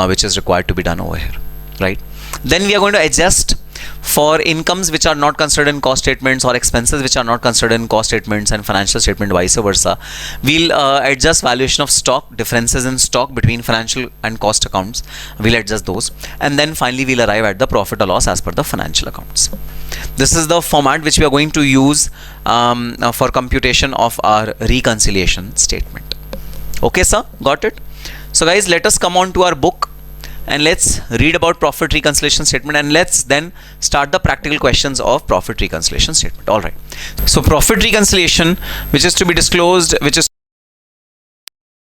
which is required to be done over here, right? Then we are going to adjust for incomes which are not considered in cost statements or expenses which are not considered in cost statements and financial statement, vice versa. We'll adjust valuation of stock, differences in stock between financial and cost accounts. We'll adjust those, and then finally we'll arrive at the profit or loss as per the financial accounts. This is the format which we are going to use for computation of our reconciliation statement. Okay, sir, got it? So guys, let us come on to our book and let's read about profit reconciliation statement, and let's then start the practical questions of profit reconciliation statement. All right. So profit reconciliation, which is to be disclosed, which is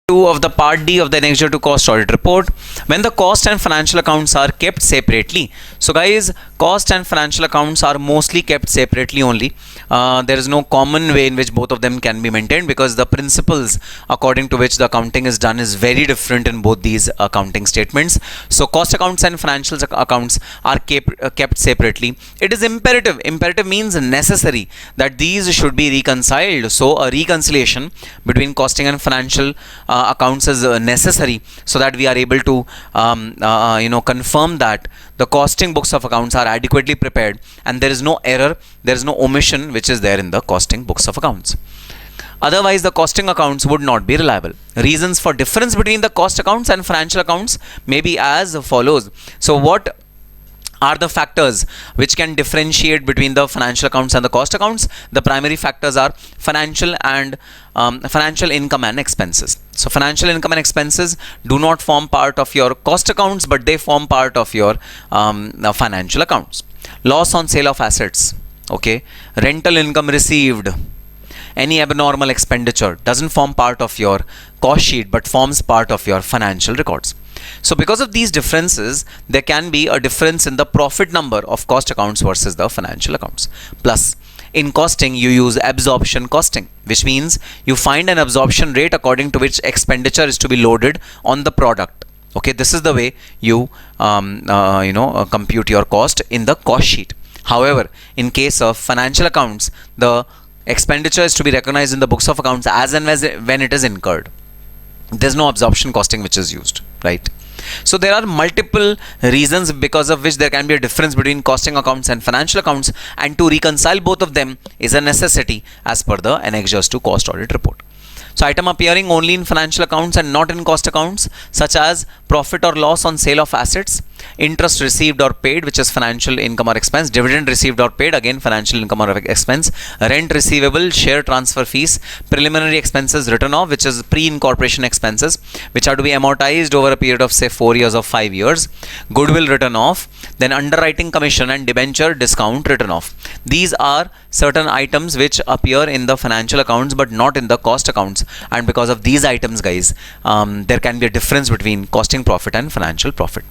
2 of the part D of the Annexure to Cost Audit Report, when the cost and financial accounts are kept separately. So guys, cost and financial accounts are mostly kept separately only. There is no common way in which both of them can be maintained, because the principles according to which the accounting is done is very different in both these accounting statements. So cost accounts and financial accounts are kept separately. It is imperative. Imperative means necessary that these should be reconciled. So a reconciliation between costing and financial accounts is necessary, so that we are able to confirm that the costing books of accounts are adequately prepared and there is no error, there is no omission which is there in the costing books of accounts. Otherwise, the costing accounts would not be reliable. Reasons for difference between the cost accounts and financial accounts may be as follows. So what are the factors which can differentiate between the financial accounts and the cost accounts? The primary factors are financial income and expenses. So financial income and expenses do not form part of your cost accounts, but they form part of your financial accounts. Loss on sale of assets, okay, rental income received, any abnormal expenditure doesn't form part of your cost sheet but forms part of your financial records. So because of these differences, there can be a difference in the profit number of cost accounts versus the financial accounts. Plus, in costing, you use absorption costing, which means you find an absorption rate according to which expenditure is to be loaded on the product. Okay, this is the way you compute your cost in the cost sheet. However, in case of financial accounts, the expenditure is to be recognized in the books of accounts as and when it is incurred. There's no absorption costing which is used, right? So there are multiple reasons because of which there can be a difference between costing accounts and financial accounts, and to reconcile both of them is a necessity as per the Annexures to Cost Audit Report. So item appearing only in financial accounts and not in cost accounts, such as profit or loss on sale of assets, interest received or paid, which is financial income or expense, dividend received or paid, again financial income or expense, rent receivable, share transfer fees, preliminary expenses written off, which is pre-incorporation expenses, which are to be amortized over a period of say 4 years or 5 years, goodwill written off, then underwriting commission and debenture discount written off. These are certain items which appear in the financial accounts but not in the cost accounts, and because of these items, guys, there can be a difference between costing profit and financial profit.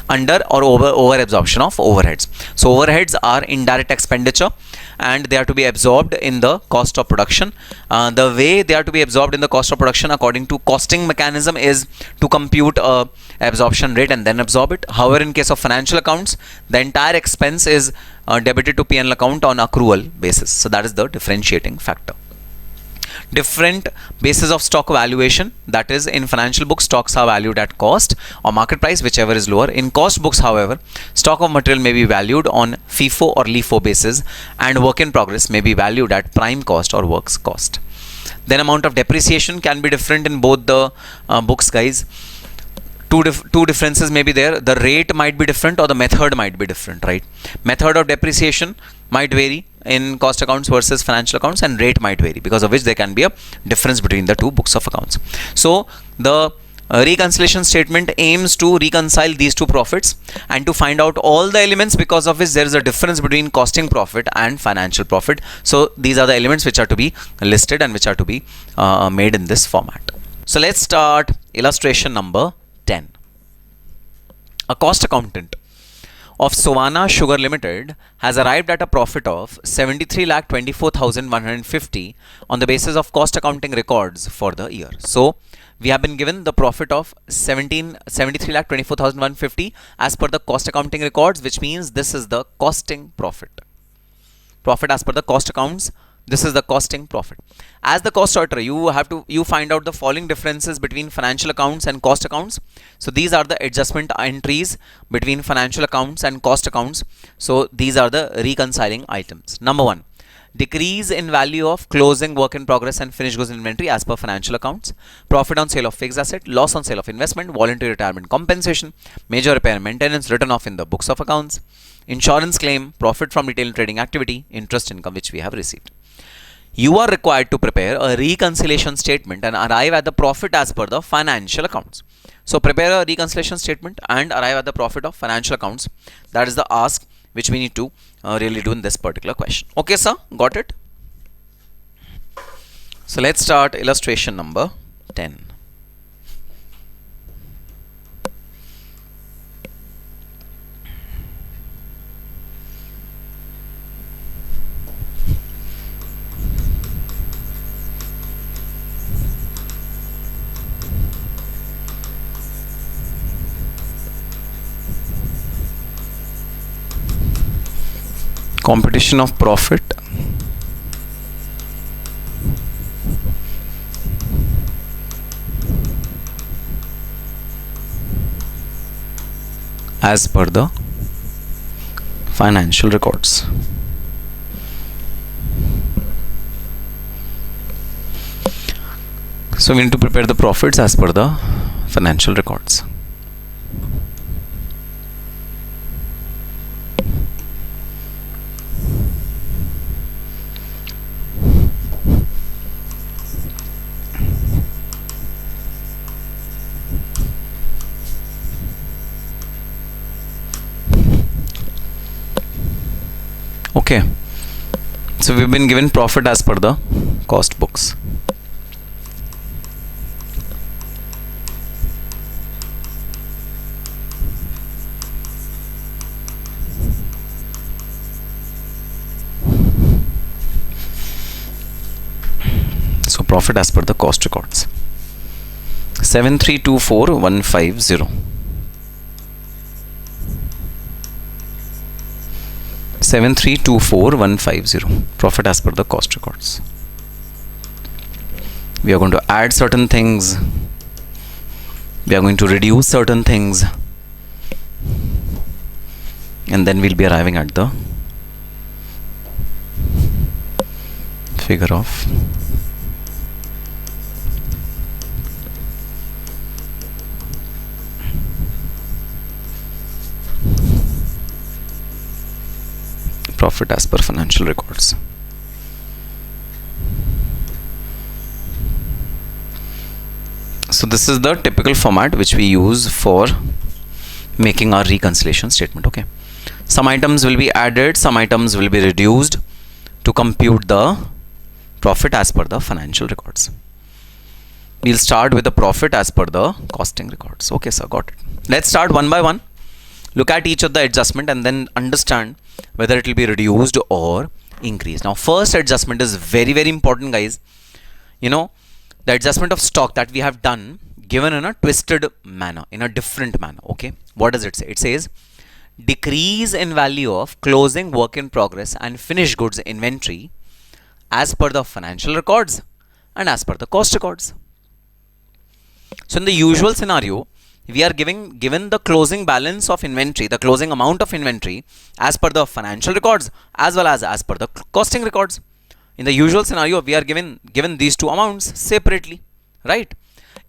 Under or over absorption of overheads. So overheads are indirect expenditure and they are to be absorbed in the cost of production. The way they are to be absorbed in the cost of production according to costing mechanism is to compute a absorption rate and then absorb it. However, in case of financial accounts, the entire expense is debited to P&L account on accrual basis. So that is the differentiating factor. Different basis of stock valuation, that is, in financial books stocks are valued at cost or market price, whichever is lower. In cost books, however, stock of material may be valued on FIFO or LIFO basis, and work in progress may be valued at prime cost or works cost. Then amount of depreciation can be different in both the books, guys. Two differences may be there. The rate might be different or the method might be different, right? Method of depreciation might vary in cost accounts versus financial accounts, and rate might vary, because of which there can be a difference between the two books of accounts. So the reconciliation statement aims to reconcile these two profits and to find out all the elements because of which there is a difference between costing profit and financial profit. So these are the elements which are to be listed and which are to be made in this format. So let's start illustration number 10. A cost accountant of Sovana Sugar Limited has arrived at a profit of 73,24,150 on the basis of cost accounting records for the year. So we have been given the profit of 73,24,150 as per the cost accounting records, which means this is the costing profit. Profit as per the cost accounts. This is the costing profit. As the cost auditor, you find out the following differences between financial accounts and cost accounts. So these are the adjustment entries between financial accounts and cost accounts. So these are the reconciling items. Number 1, decrease in value of closing work in progress and finished goods inventory as per financial accounts. Profit on sale of fixed asset, loss on sale of investment, voluntary retirement compensation, major repair and maintenance written off in the books of accounts. Insurance claim, profit from retail trading activity, interest income which we have received. You are required to prepare a reconciliation statement and arrive at the profit as per the financial accounts. So prepare a reconciliation statement and arrive at the profit of financial accounts. That is the ask which we need to really do in this particular question. Okay, sir, got it? So let's start illustration number 10. computation of profit as per the financial records. So we need to prepare the profits as per the financial records. Okay, so we've been given profit as per the cost books. So profit as per the cost records. 7324150. 7324150. Profit as per the cost records. We are going to add certain things. We are going to reduce certain things. And then we'll be arriving at the figure of profit as per financial records. So this is the typical format which we use for making our reconciliation statement. Okay, some items will be added, some items will be reduced to compute the profit as per the financial records. We'll start with the profit as per the costing records. Okay, sir, got it. Let's start one by one. Look at each of the adjustment and then understand whether it will be reduced or increased. Now, first adjustment is very, very important, guys. You know, the adjustment of stock that we have done given in a twisted manner, in a different manner. Okay, what does it say? It says decrease in value of closing work in progress and finished goods inventory as per the financial records and as per the cost records. So in the usual scenario, we are given the closing balance of inventory, the closing amount of inventory as per the financial records as well as per the costing records. In the usual scenario, we are given these two amounts separately, right?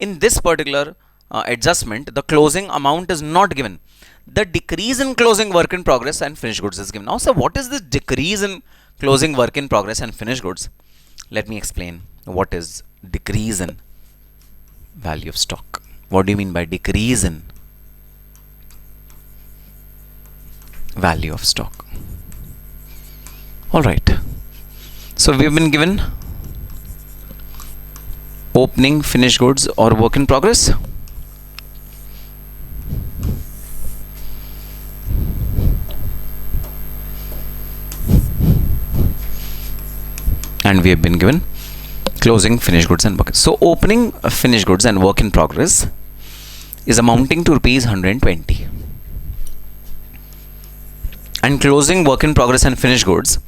In this particular adjustment, the closing amount is not given. The decrease in closing work in progress and finished goods is given. Now, so what is this decrease in closing work in progress and finished goods? Let me explain what is decrease in value of stock. What do you mean by decrease in value of stock? All right. So we've been given opening, finished goods or work in progress. And we have been given closing, finished goods and work. So opening, finished goods and work in progress is amounting to rupees 120. And closing, work in progress and finished goods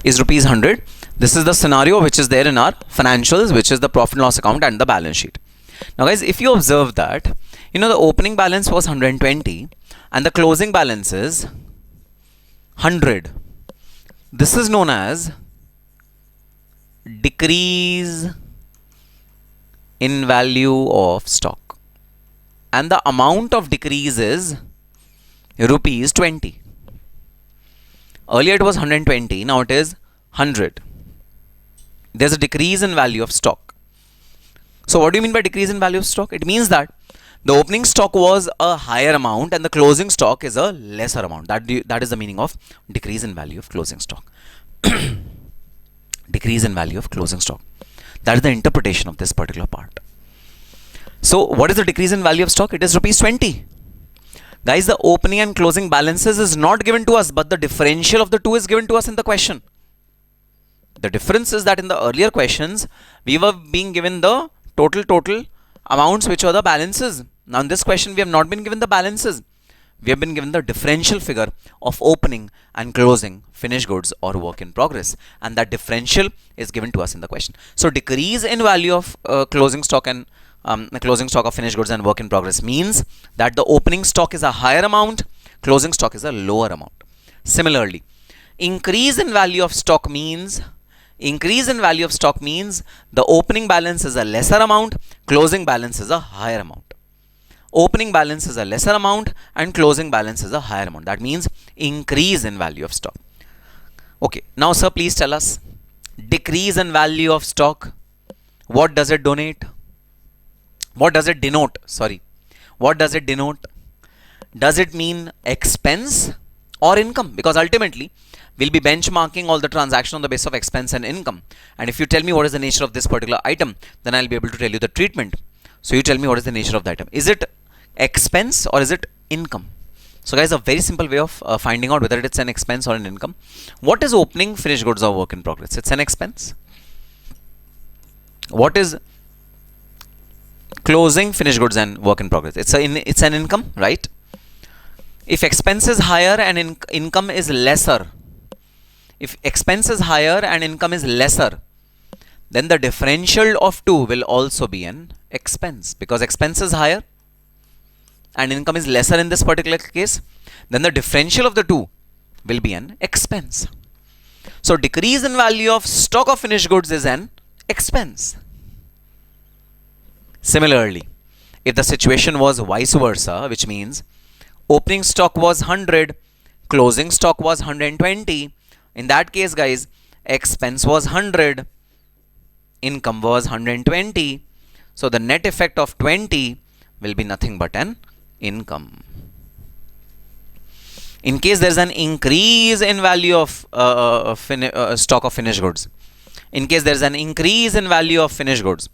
is rupees 100. This is the scenario which is there in our financials, which is the profit and loss account and the balance sheet. Now guys, if you observe that, you know, the opening balance was 120 and the closing balance is 100. This is known as decrease in value of stock. And the amount of decrease is rupees 20. Earlier it was 120, now it is 100. There's a decrease in value of stock. So what do you mean by decrease in value of stock? It means that the opening stock was a higher amount and the closing stock is a lesser amount. That is the meaning of decrease in value of closing stock. Decrease in value of closing stock. That is the interpretation of this particular part. So what is the decrease in value of stock? It is rupees 20. Guys, the opening and closing balances is not given to us, but the differential of the two is given to us in the question. The difference is that in the earlier questions, we were being given the total amounts which are the balances. Now in this question, we have not been given the balances. we have been given the differential figure of opening and closing finished goods or work in progress, and that differential is given to us in the question. So decrease in value of closing stock and closing stock of finished goods and work in progress means that the opening stock is a higher amount, closing stock is a lower amount. Similarly, increase in value of stock means the opening balance is a lesser amount, closing balance is a higher amount. Opening balance is a lesser amount and closing balance is a higher amount. That means increase in value of stock. Okay, now sir, please tell us, decrease in value of stock, what does it denote? What does it denote? Sorry. What does it denote? Does it mean expense or income? Because ultimately, we'll be benchmarking all the transactions on the basis of expense and income. And if you tell me what is the nature of this particular item, then I'll be able to tell you the treatment. So you tell me what is the nature of the item. Is it expense or is it income? So guys, a very simple way of finding out whether it's an expense or an income. What is opening finished goods or work in progress? It's an expense. What is closing finished goods and work in progress? It's an income, right? If expense is higher and income is lesser, then the differential of two will also be an expense, because expense is higher and income is lesser in this particular case. Then the differential of the two will be an expense. So decrease in value of stock of finished goods is an expense. Similarly, if the situation was vice versa, which means opening stock was 100, closing stock was 120, in that case guys, expense was 100, income was 120, so the net effect of 20 will be nothing but an income. In case there is an increase in value of stock of finished goods, in case there is an increase in value of finished goods,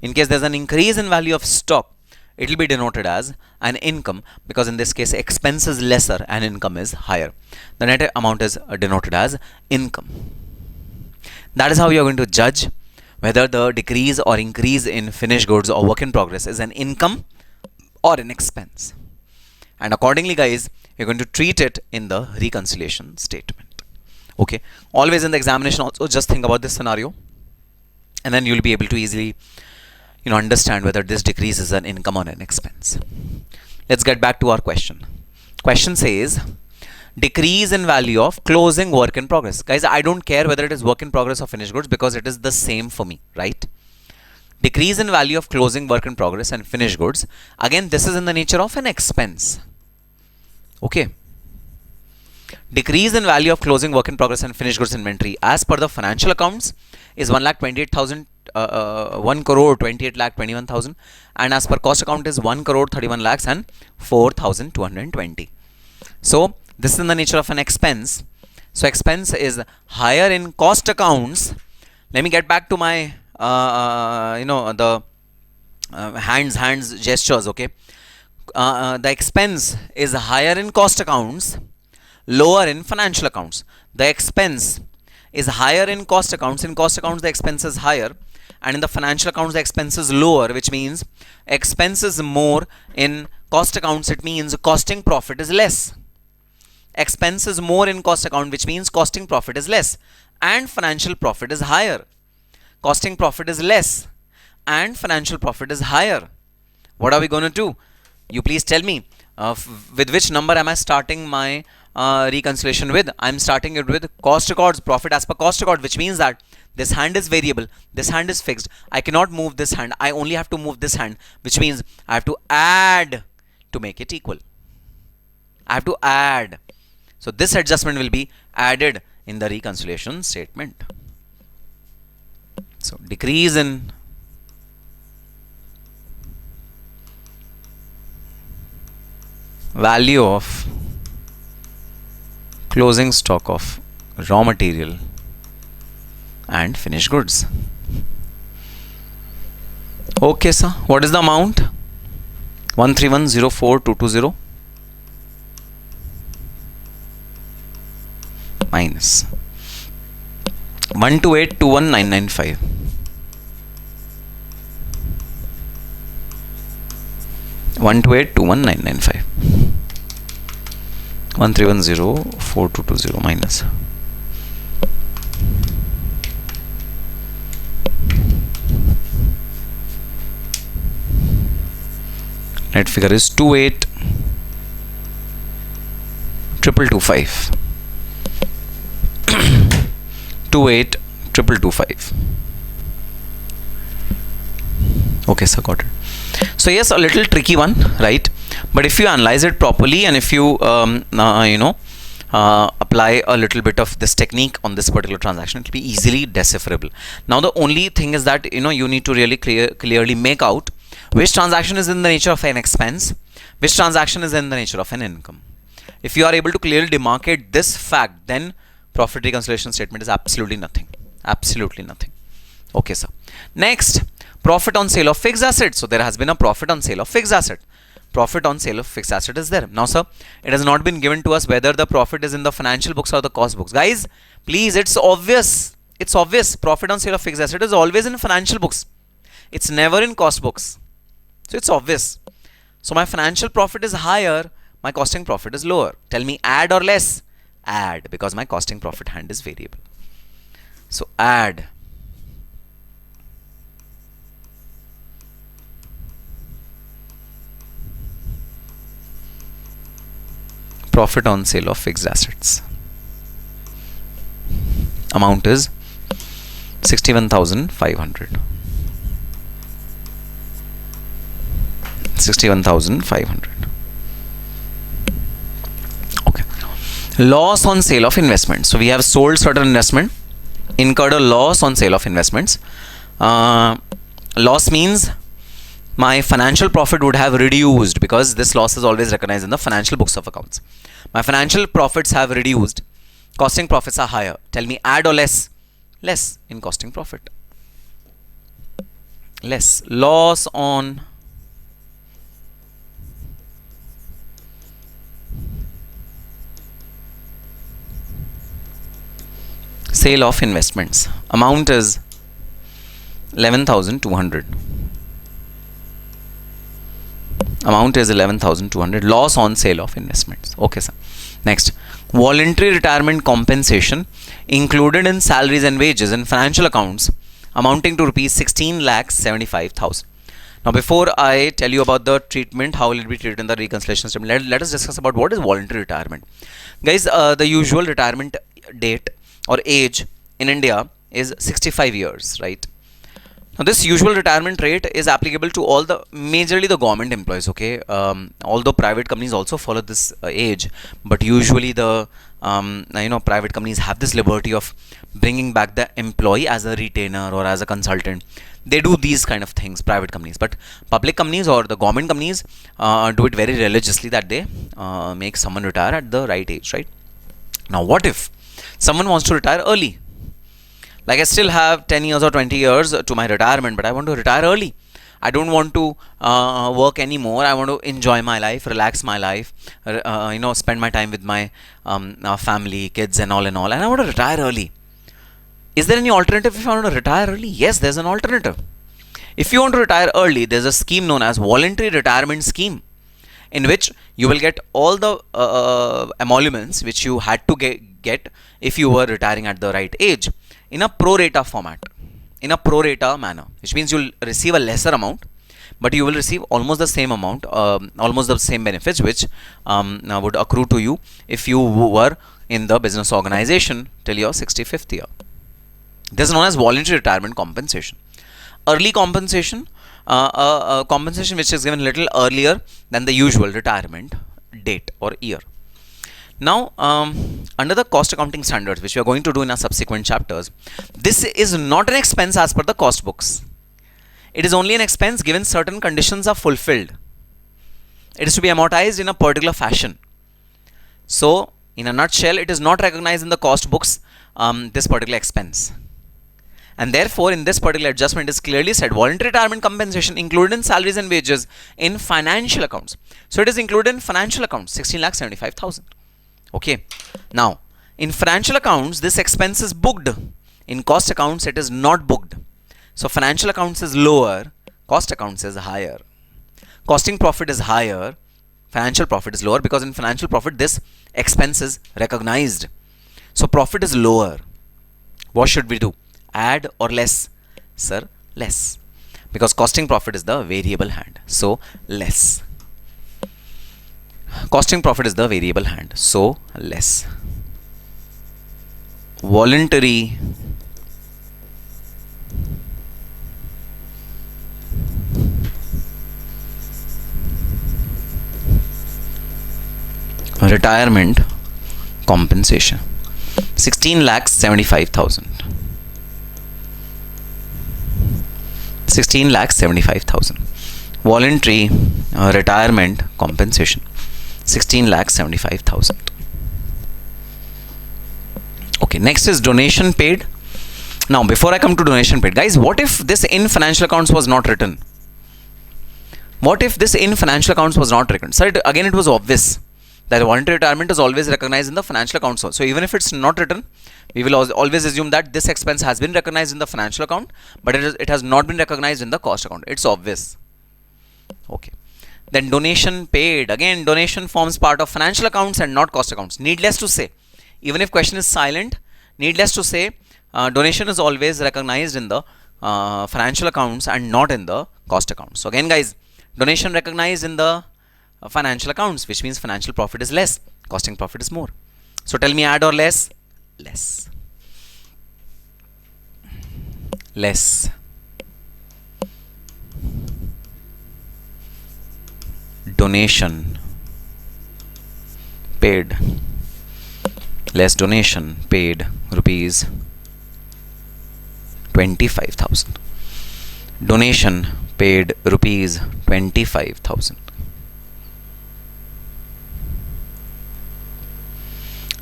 in case there is an increase in value of stock, it will be denoted as an income, because in this case expense is lesser and income is higher. The net amount is denoted as income. That is how you are going to judge whether the decrease or increase in finished goods or work in progress is an income or an expense. And accordingly guys, you're going to treat it in the reconciliation statement. Okay, always in the examination also just think about this scenario, and then you'll be able to easily understand whether this decrease is an income or an expense. Let's get back to our question. Question says decrease in value of closing work in progress. Guys, I don't care whether it is work in progress or finished goods, because it is the same for me, right? Decrease in value of closing work in progress and finished goods. Again, this is in the nature of an expense. Okay. Decrease in value of closing work in progress and finished goods inventory as per the financial accounts is 1,28,000. 1 crore 28 lakh 21,000, and as per cost account is 1 crore 31 lakhs and 4,220. So this is in the nature of an expense. So expense is higher in cost accounts. Let me get back to my the hands gestures. Okay, the expense is higher in cost accounts, lower in financial accounts. The expense is higher in cost accounts. In cost accounts the expense is higher, and in the financial accounts the expense is lower, which means expense is more in cost accounts. It means costing profit is less. Expense is more in cost account, which means costing profit is less, and financial profit is higher. Costing profit is less and financial profit is higher. What are we going to do? You please tell me, with which number am I starting my reconciliation with? I am starting it with cost records, profit as per cost record, which means that this hand is variable, this hand is fixed. I cannot move this hand. I only have to move this hand, which means I have to add to make it equal. I have to add. So this adjustment will be added in the reconciliation statement. So decrease in value of closing stock of raw material and finished goods. Okay, sir. What is the amount? 131,04,220 minus 128,21,995. 128,21,995. 13104220 minus. Net figure is 28,225. 28,225. Okay, sir, got it. So yes, a little tricky one, right? But if you analyze it properly and if you apply a little bit of this technique on this particular transaction, it will be easily decipherable. Now the only thing is that you need to really clearly make out which transaction is in the nature of an expense, which transaction is in the nature of an income. If you are able to clearly demarcate this fact, then profit reconciliation statement is absolutely nothing. Absolutely nothing. Okay, sir. Next, profit on sale of fixed asset. So there has been a profit on sale of fixed asset. Profit on sale of fixed asset is there. Now, sir, it has not been given to us whether the profit is in the financial books or the cost books. Guys, please, it's obvious. It's obvious. Profit on sale of fixed asset is always in financial books. It's never in cost books. So it's obvious. So my financial profit is higher, my costing profit is lower. Tell me, add or less? Add, because my costing profit hand is variable. So add. Profit on sale of fixed assets. Amount is 61,500. 61,500. Okay. Loss on sale of investments. So we have sold certain investment, incurred a loss on sale of investments. Loss means my financial profit would have reduced, because this loss is always recognized in the financial books of accounts. My financial profits have reduced. Costing profits are higher. Tell me, add or less? Less in costing profit. Less. Loss on sale of investments. Amount is 11,200. Amount is 11,200. Loss on sale of investments. Okay, sir. Next, voluntary retirement compensation included in salaries and wages in financial accounts amounting to rupees 16,75,000. Now, before I tell you about the treatment, how will it be treated in the reconciliation statement, let us discuss about what is voluntary retirement. Guys, the usual retirement date or age in India is 65 years, right? Now, this usual retirement rate is applicable to all the majorly the government employees. Okay, although private companies also follow this age, but usually the private companies have this liberty of bringing back the employee as a retainer or as a consultant. They do these kind of things, private companies, but public companies or the government companies do it very religiously, that they make someone retire at the right age, right? Now, what if someone wants to retire early? Like, I still have 10 years or 20 years to my retirement, but I want to retire early. I don't want to work anymore. I want to enjoy my life, relax my life, spend my time with my family, kids and all, and I want to retire early. Is there any alternative if I want to retire early? Yes, there's an alternative. If you want to retire early, there's a scheme known as voluntary retirement scheme, in which you will get all the emoluments which you had to get if you were retiring at the right age, in a pro rata format, in a pro rata manner, which means you'll receive a lesser amount, but you will receive almost the same amount, almost the same benefits which would accrue to you if you were in the business organization till your 65th year. This is known as voluntary retirement compensation. Early compensation, compensation which is given a little earlier than the usual retirement date or year. Now, under the cost accounting standards, which we are going to do in our subsequent chapters, this is not an expense as per the cost books. It is only an expense given certain conditions are fulfilled. It is to be amortized in a particular fashion. So, in a nutshell, it is not recognized in the cost books, this particular expense. And therefore, in this particular adjustment is clearly said, voluntary retirement compensation included in salaries and wages in financial accounts. So, it is included in financial accounts, 16,75,000. Okay. Now, in financial accounts, this expense is booked. In cost accounts, it is not booked. So, financial accounts is lower, cost accounts is higher. Costing profit is higher, Financial profit is lower because in financial profit this expense is recognized. So profit is lower. What should we do? Add or less? Sir, less. Because costing profit is the variable hand. So less. Costing profit is the variable hand. So less. Voluntary retirement compensation 16,75,000. 16,75,000. Voluntary retirement compensation 16,75,000. Okay, next is donation paid. Now before I come to donation paid, guys, what if this in financial accounts was not written? What if this in financial accounts was not written? Sir, again it was obvious that voluntary retirement is always recognized in the financial accounts. So even if it's not written, we will always assume that this expense has been recognized in the financial account, but it has not been recognized in the cost account. It's obvious. Okay. Then donation paid. Again, donation forms part of financial accounts and not cost accounts. Needless to say, even if question is silent, needless to say, donation is always recognized in the financial accounts and not in the cost accounts. So again, guys, donation recognized in the financial accounts, which means financial profit is less, costing profit is more. So tell me, add or less? Less. Less. Donation paid. Less donation paid, rupees 25,000. Donation paid, rupees 25,000.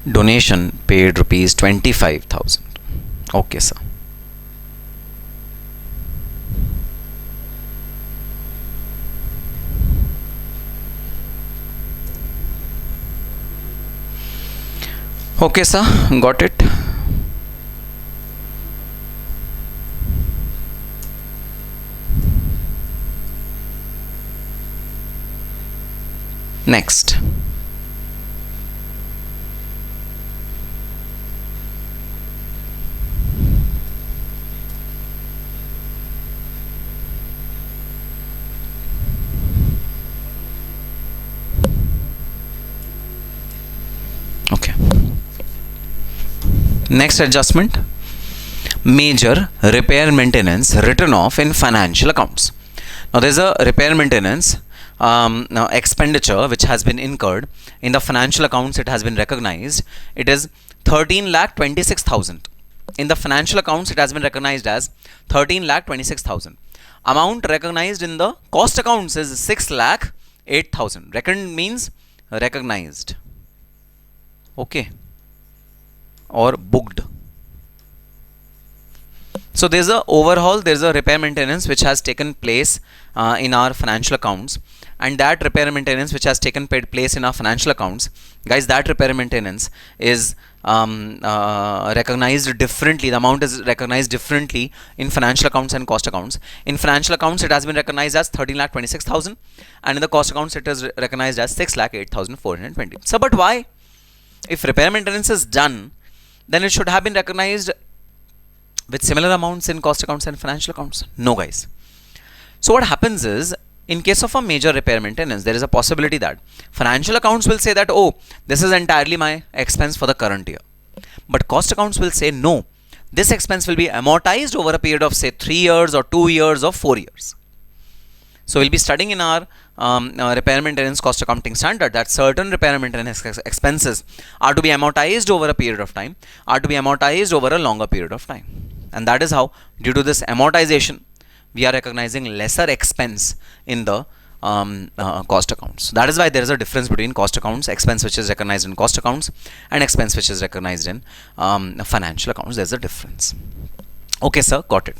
Donation paid, rupees 25,000. Okay, sir. Okay, sir, got it. Next. Okay. Next adjustment, major repair maintenance written off in financial accounts. Now there's a repair maintenance now expenditure which has been incurred in the financial accounts. It has been recognized. It is 13,26,000. In the financial accounts, it has been recognized as 13,26,000. Amount recognized in the cost accounts is 6,08,000. Reckoned means recognized. Okay. Or booked. So there's a overhaul, there's a repair maintenance which has taken place in our financial accounts, and that repair maintenance which has taken place in our financial accounts, guys, that repair maintenance is recognized differently. The amount is recognized differently in financial accounts and cost accounts. In financial accounts, it has been recognized as 13,26,000, and in the cost accounts, it is recognized as 6,08,420. So, but why? If repair maintenance is done, then it should have been recognized with similar amounts in cost accounts and financial accounts. No, guys. So what happens is, in case of a major repair maintenance, there is a possibility that financial accounts will say that, oh, this is entirely my expense for the current year. But cost accounts will say, no, this expense will be amortized over a period of say 3 years or 2 years or 4 years. So we'll be studying in our repair maintenance cost accounting standard that certain repair maintenance expenses are to be amortized over a period of time, are to be amortized over a longer period of time. And that is how, due to this amortization, we are recognizing lesser expense in the cost accounts. That is why there is a difference between cost accounts, expense which is recognized in cost accounts, and expense which is recognized in financial accounts. There's a difference. Okay, sir, got it.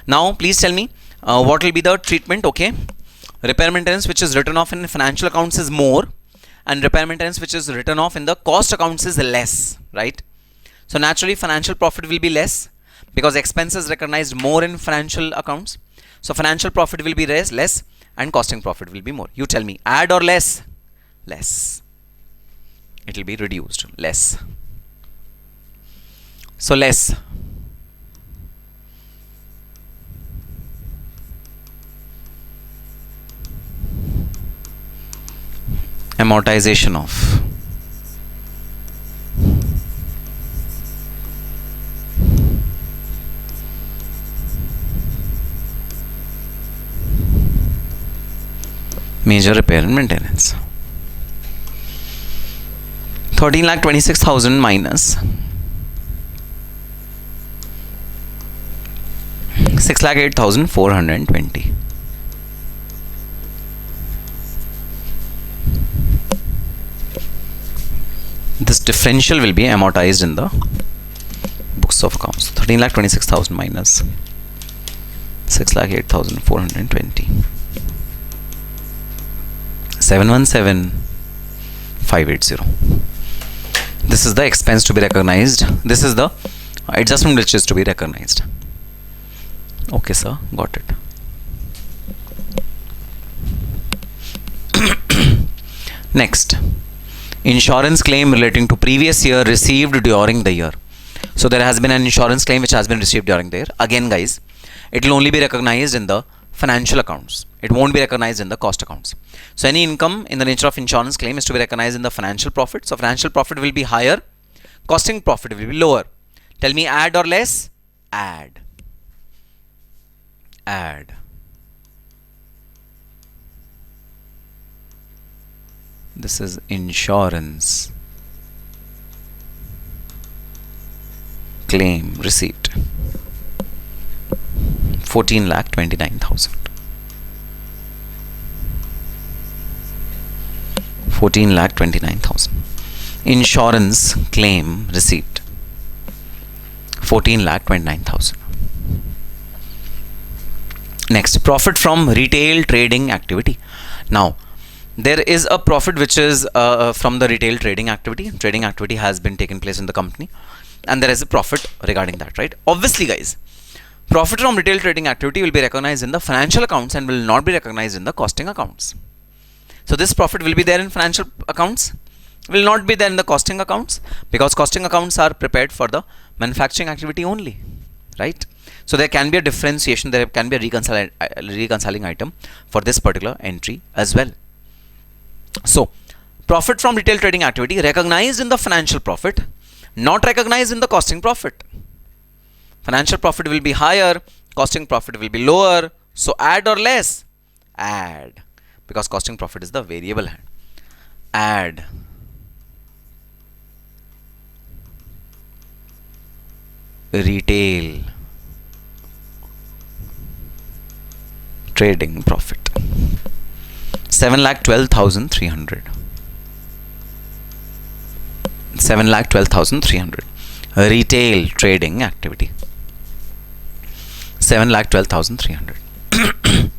Now, please tell me what will be the treatment. Okay, repair maintenance which is written off in financial accounts is more, and repair maintenance which is written off in the cost accounts is less, right? So naturally, financial profit will be less because expense is recognized more in financial accounts. So financial profit will be less, and costing profit will be more. You tell me, add or less? less. It will be reduced, less. So less. Amortization of major repair and maintenance. 13,26,000 minus 6,08,420. This differential will be amortized in the books of accounts. 13,26,000 minus 6,08,420. 717,580. This is the expense to be recognized. This is the adjustment which is to be recognized. Okay, sir, got it. Next, insurance claim relating to previous year received during the year. So there has been an insurance claim which has been received during the year. Again, guys, it will only be recognized in the financial accounts. It won't be recognized in the cost accounts. So any income in the nature of insurance claim is to be recognized in the financial profit. So financial profit will be higher, costing profit will be lower. Tell me, add or less? Add. Add. This is insurance claim receipt. 14,29,000. 14,29,000. Insurance claim receipt. 14,29,000. Next, profit from retail trading activity. Now, there is a profit which is from the retail trading activity. Trading activity has been taken place in the company, and there is a profit regarding that, right? Obviously, guys, profit from retail trading activity will be recognized in the financial accounts and will not be recognized in the costing accounts. So this profit will be there in financial accounts, will not be there in the costing accounts, because costing accounts are prepared for the manufacturing activity only, right? So there can be a differentiation, there can be a reconciling item for this particular entry as well. So profit from retail trading activity recognized in the financial profit, not recognized in the costing profit. Financial profit will be higher, costing profit will be lower. So add or less? Add, because costing profit is the variable hand. Add. Retail trading profit. 7,12,300. 7,12,300. Retail trading activity. 7,12,300.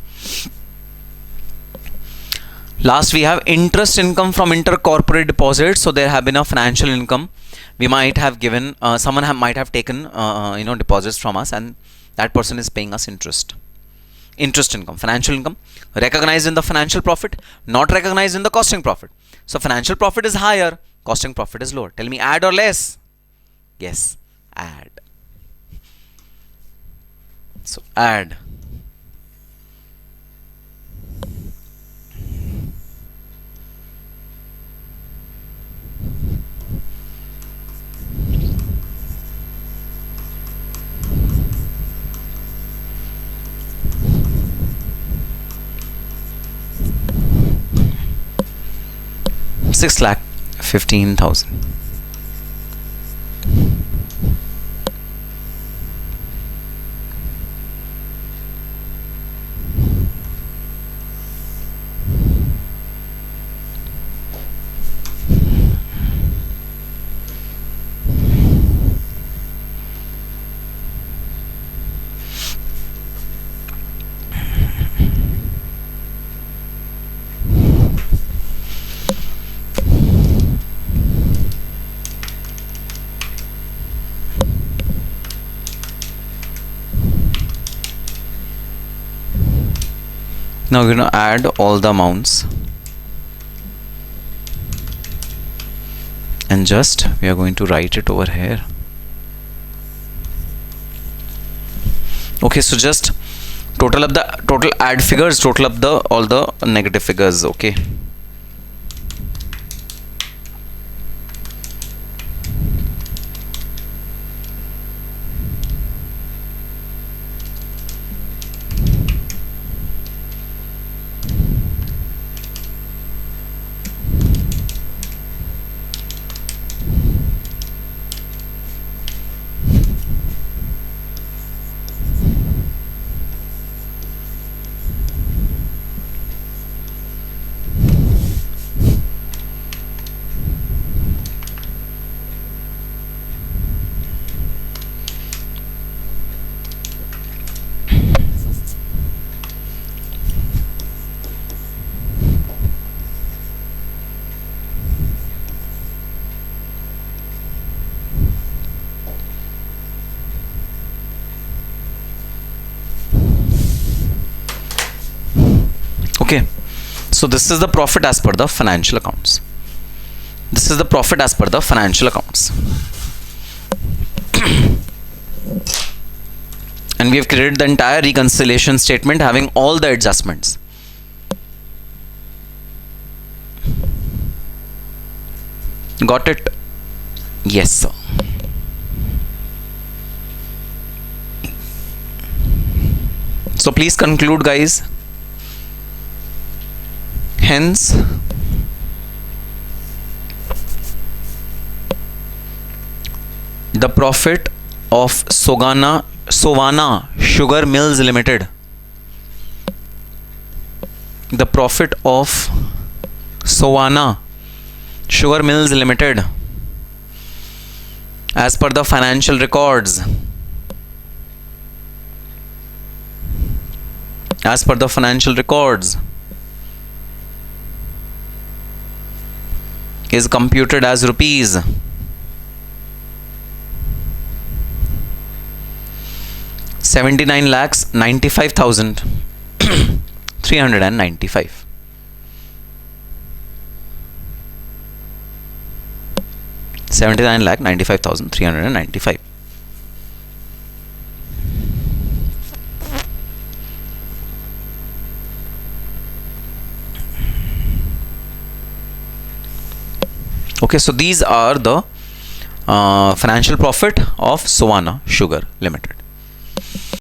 Last, we have interest income from intercorporate deposits. So there have been a financial income. We might have given someone might have taken deposits from us, and that person is paying us interest. Interest income, financial income, recognized in the financial profit, not recognized in the costing profit. So financial profit is higher, costing profit is lower. Tell me, add or less? Yes, add. So add. $6,15,000. Now we're going to add all the amounts. and just we are going to write it over here. Okay, so just total up the total add figures, total up the all the negative figures. Okay, okay, so this is the profit as per the financial accounts. This is the profit as per the financial accounts. And we have created the entire reconciliation statement having all the adjustments. Got it? Yes, sir. So please conclude, guys. Hence, the profit of Sovana Sugar Mills Limited, the profit of Sovana Sugar Mills Limited as per the financial records, is computed as rupees 79,95,395. $79,95,395. Okay, so these are the financial profit of Sovana Sugar Limited.